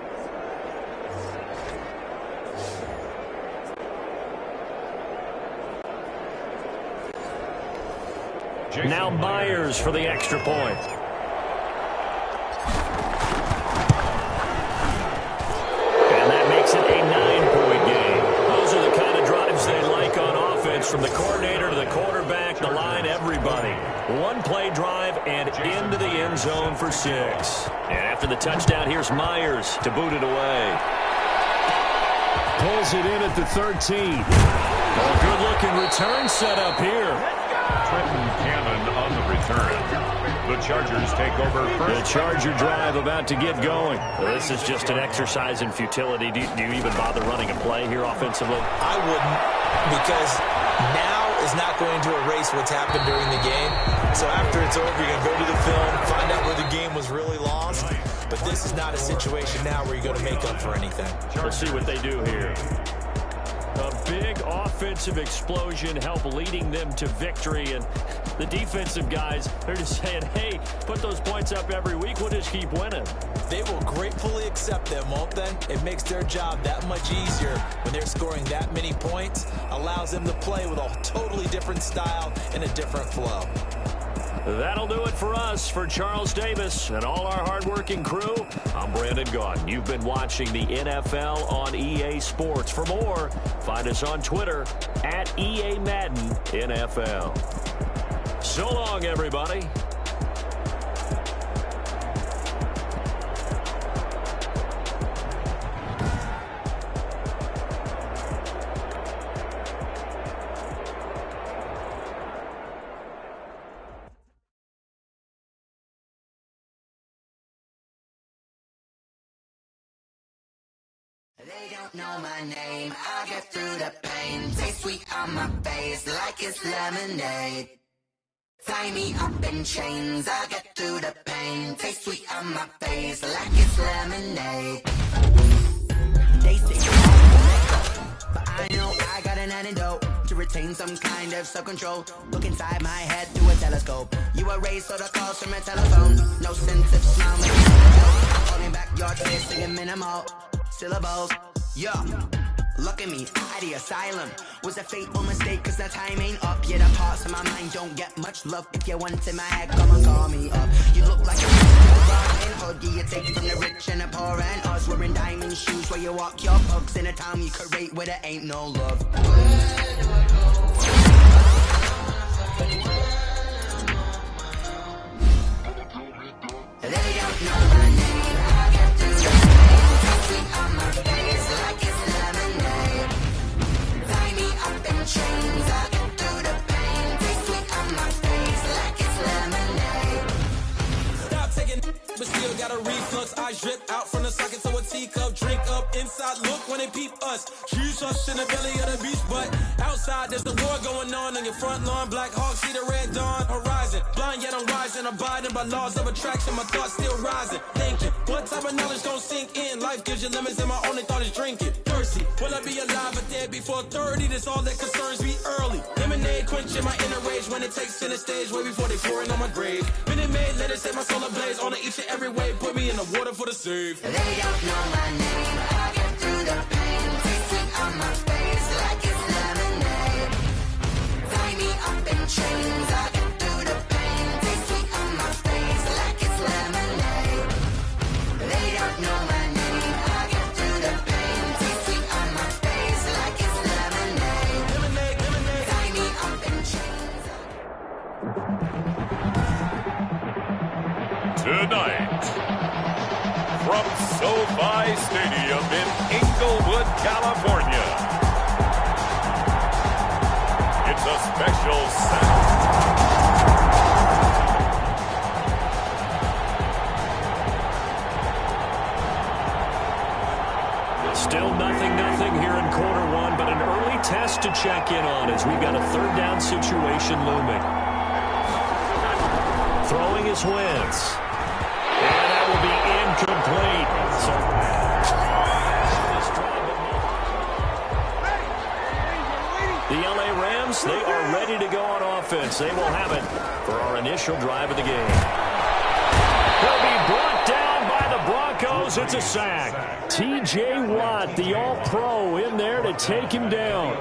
Now Myers for the extra point. And that makes it a 9-point game. Those are the kind of drives they like on offense, from the coordinator to the quarterback, the line, everybody. One play drive and into the end zone for 6. And after the touchdown, here's Myers to boot it away. Pulls it in at the 13. A good-looking return set up here. Trenton Cannon on the return. The Chargers take over first. The Charger drive about to get going. Well, this is just an exercise in futility. Do you even bother running a play here offensively? I wouldn't, because now is not going to erase what's happened during the game. So after it's over, you're going to go to the film, find out where the game was really lost. But this is not a situation now where you're going to make up for anything. Let's see what they do here. A big offensive explosion help leading them to victory, and the defensive guys, they're just saying, hey, put those points up every week, we'll just keep winning. They will gratefully accept them, won't they? It makes their job that much easier when they're scoring that many points, allows them to play with a totally different style and a different flow. That'll do it for us. For Charles Davis and all our hardworking crew, I'm Brandon Gaudin. You've been watching the NFL on EA Sports. For more, find us on Twitter at EA Madden NFL. So long, everybody. They don't know my name, I get through the pain. Taste sweet on my face like it's lemonade. Tie me up in chains, I get through the pain. Taste sweet on my face like it's lemonade. They say but I know I got an antidote to retain some kind of self-control. Look inside my head through a telescope. You erase all the calls from a telephone. No sense of smile, maybe holding back your tears, singing minimal syllables. Yeah, look at me, at the asylum. Was a fateful mistake, cause the time ain't up. Yeah, the parts of my mind don't get much love. If you want in my head, come and call me up. You look like a Robin Hood. Yeah, you take from the rich and the poor and us. Wearing diamond shoes where you walk your pugs in a town you create where there ain't no love. Where do I go? They don't know my name, I get through the pain. Sweet on my face like it's lemonade. Tie me up in chains, I get through the pain. Taste sweet on my face like it's lemonade. Stop taking but still got a reflux. I drip out from the socket to a teacup. Drink up inside, look when they peep us. Choose us in the belly of the beach, but outside there's the war going on your front lawn. Black Hawk, see the red dawn horizon. Blind yet I'm rising, abiding by laws of attraction. My thoughts still rising, thinking what type of knowledge gon' sink in? Life gives you limits and my only thought is drinking. Thirsty, will I be alive or dead before 30? That's all that concerns me early. Lemonade quenching my inner rage when it takes center stage way before they pouring on my grave. Minute Maid, let it set my soul ablaze on each and every way. Put me in the water for the save. They don't know my name, I get through the pain. Taste sweet on my face like it's lemonade. tonight, from SoFi Stadium in Inglewood, California, it's a special Still 0-0 here in quarter one, but an early test to check in on as we've got a third down situation looming. Throwing is Wentz. And that will be incomplete. The LA Rams, they are ready to go on offense. They will have it for our initial drive of the game. He'll be brought down by the Broncos. It's a sack. T.J. Watt, the All-Pro, in there to take him down.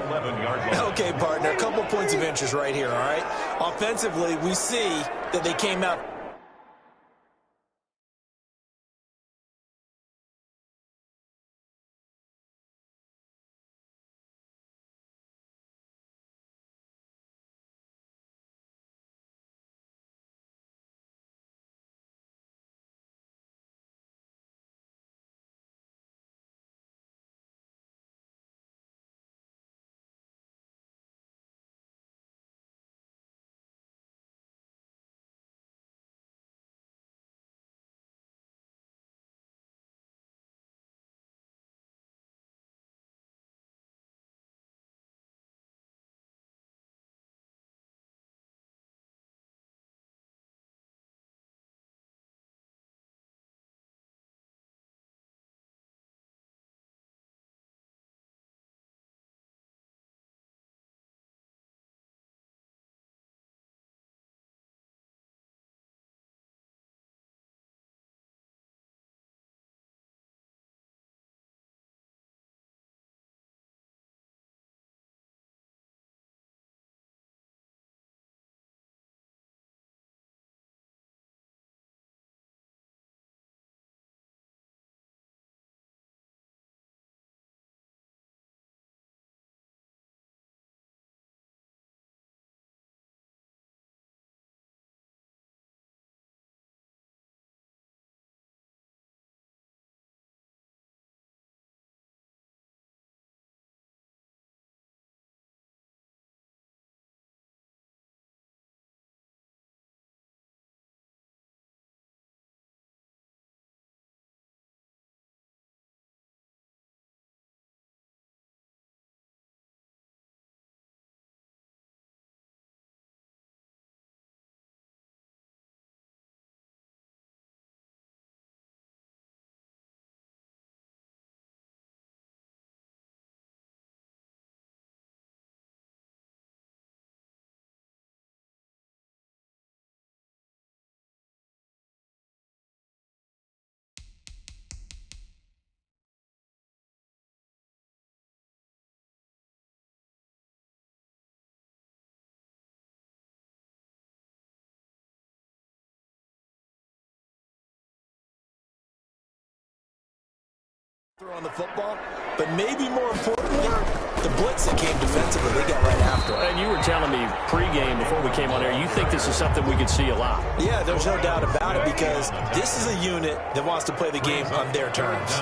Okay, partner, a couple points of interest right here, all right? Offensively, we see that they came out. On the football, but maybe more importantly, the blitz that came defensively, they got right after it. And you were telling me pregame before we came on air, you think this is something we could see a lot? Yeah, there's no doubt about it because this is a unit that wants to play the game on their terms.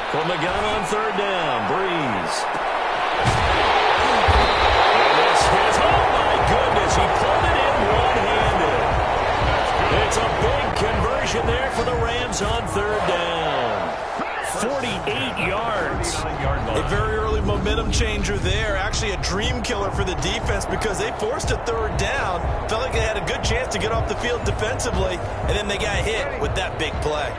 From the gun on third down, Breeze. And this hits, oh my goodness, he pulled it in one-handed. It's a big conversion there for the Rams on third down. 48 yards. A very early momentum changer there. Actually a dream killer for the defense because they forced a third down. Felt like they had a good chance to get off the field defensively, and then they got hit with that big play.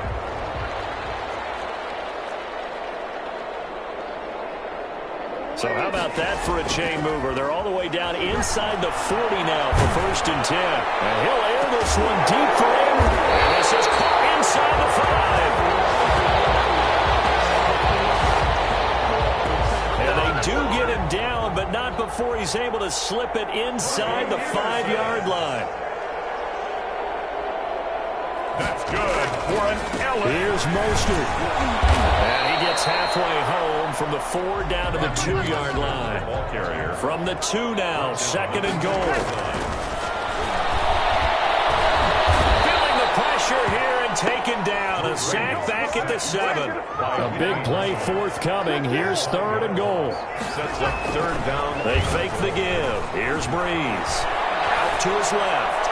So how about that for a chain mover? They're all the way down inside the 40 now for 1st and 10. And he'll air this one deep for him. And this is caught inside the 5. And they do get him down, but not before he's able to slip it inside the 5-yard line. That's good for an Ellis. Here's Mostert. And he gets halfway home from the 4 down to the 2-yard line. From the 2 now, 2nd and goal. pressure here and taken down. A sack back at the 7. A big play forthcoming. Here's 3rd and goal. Sets up 3rd down. They fake the give. Here's Breeze. Out to his left.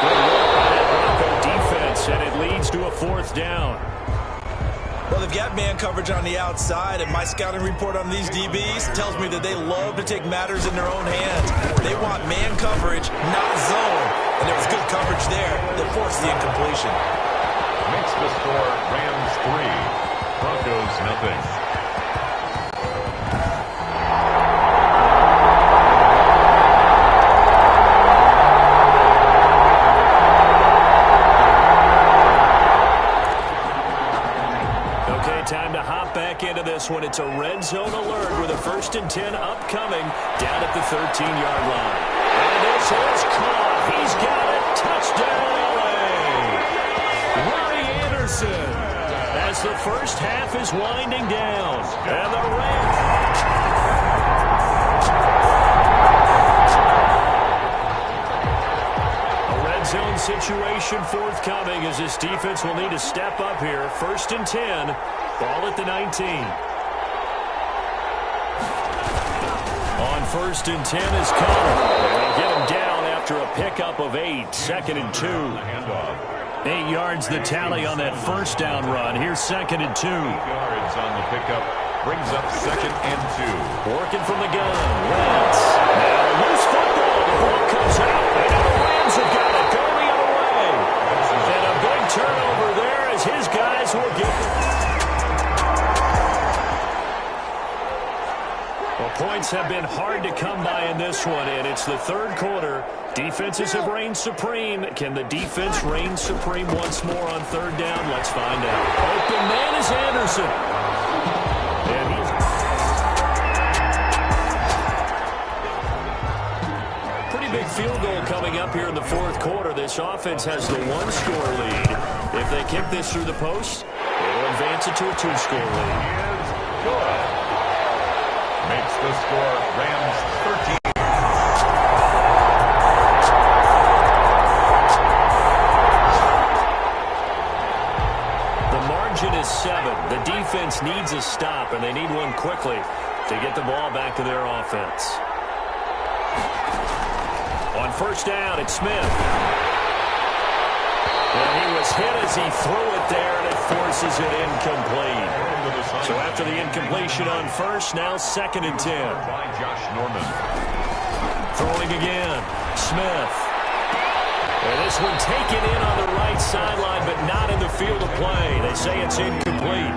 Good work by that Bronco defense, and it leads to a 4th down. Well, they've got man coverage on the outside, and my scouting report on these DBs tells me that they love to take matters in their own hands. They want man coverage, not zone. And there was good coverage there that forced the incompletion. Makes the score Rams 3, Broncos nothing. Time to hop back into this one. It's a red zone alert with a 1st and 10 upcoming down at the 13-yard line. And this is caught. He's got it. Touchdown, L.A. Robbie Anderson as the first half is winding down. And the Rams... zone situation forthcoming as this defense will need to step up here. 1st and 10. Ball at the 19. On 1st and 10 is Connor. They'll get him down after a pickup of 8. 2nd and 2. 8 yards the tally on that 1st down run. Here's 2nd and 2. 8 yards on the pickup. Brings up 2nd and 2. Working from the gun. Wentz. Now loose football. The ball comes out. And the Rams have got it. Go the other way. And a big turnover there as his guys will get it. Well, points have been hard to come by in this one, and it's the 3rd quarter. Defenses have reigned supreme. Can the defense reign supreme once more on 3rd down? Let's find out. Open man is Anderson. And he's... Pretty big field goal coming up here in the 4th quarter. This offense has the 1-score lead. If they kick this through the post, it'll advance it to a 2-score lead. Good. Makes the score Rams 13. The margin is 7. The defense needs a stop, and they need one quickly to get the ball back to their offense. On 1st down, it's Smith. And he was hit as he threw it there, and it forces it incomplete. So after the incompletion on 1st, now 2nd and 10. By Josh Norman. Throwing again. Smith. And this one taken in on the right sideline, but not in the field of play. They say it's incomplete.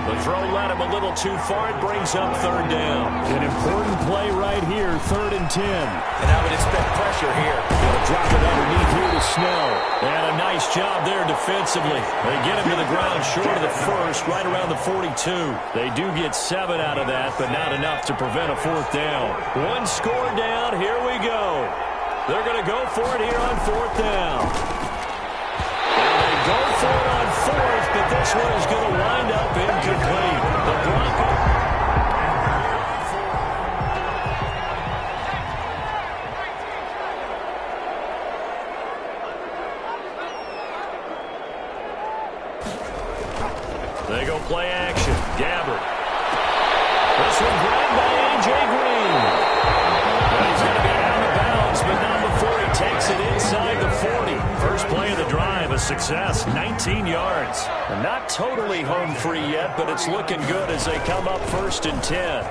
The throw led him a little too far. It brings up 3rd down. An important play right here, 3rd and 10. And I would expect pressure here. They'll drop it underneath here to Snell. And a nice job there defensively. They get him to the ground short of the 1st, right around the 42. They do get 7 out of that, but not enough to prevent a 4th down. 1 score down. Here we go. They're going to go for it here on 4th down. Go for it on 4th, but this one is going to wind up incomplete. The Broncos. They go play action. Gabbard. This one grabbed by A.J. Green. Well, he's going to be out of bounds, but not before he takes it inside the 40. First play of the drive, a success, 19 yards. And not totally home free yet, but it's looking good as they come up 1st and 10.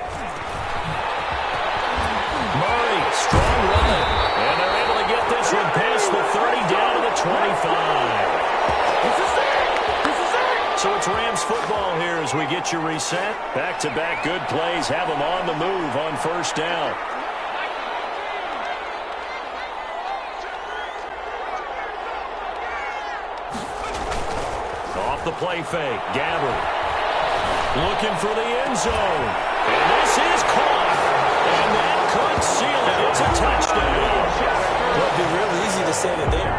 Murray, strong run. And they're able to get this one past the 30 down to the 25. So it's Rams football here as we get you reset. Back-to-back good plays have them on the move on 1st down. Off the play fake, Gabbard looking for the end zone. And this is caught. And that could seal it. It's a touchdown. Well, it'd be real easy to say that there.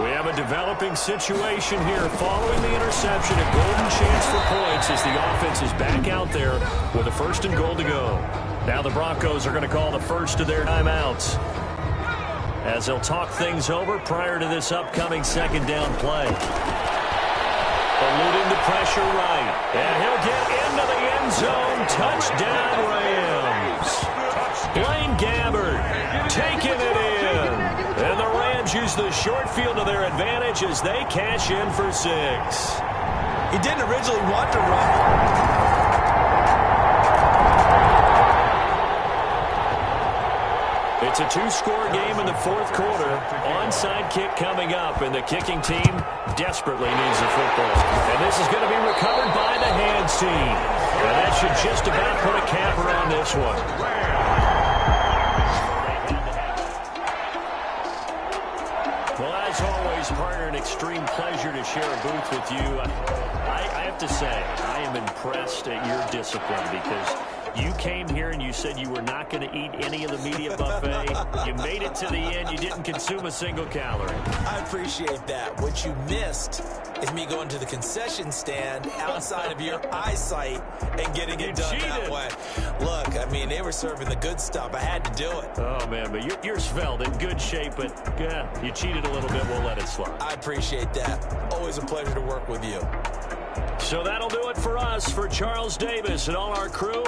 We have a developing situation here following the interception. A golden chance for points as the offense is back out there with a 1st and goal to go. Now the Broncos are going to call the first of their timeouts. as they'll talk things over prior to this upcoming second down play. Eluding the pressure right. And he'll get into the end zone. Touchdown, Rams. Blaine Gabbert taking it in. And the Rams use the short field to their advantage as they cash in for 6. He didn't originally want to run. It's a 2-score game in the fourth quarter. Onside kick coming up, and the kicking team desperately needs the football. And this is going to be recovered by the hands team. And that should just about put a capper on this one. Well, as always, partner, an extreme pleasure to share a booth with you. I have to say, I am impressed at your discipline because you came here and you said you were not going to eat any of the media buffet. You made it to the end. You didn't consume a single calorie. I appreciate that. What you missed is me going to the concession stand outside of your eyesight and getting it done that way. Look, I mean, they were serving the good stuff. I had to do it. Oh, man, but you're svelte, in good shape, but yeah, you cheated a little bit. We'll let it slide. I appreciate that. Always a pleasure to work with you. So that'll do it for us. For Charles Davis and all our crew,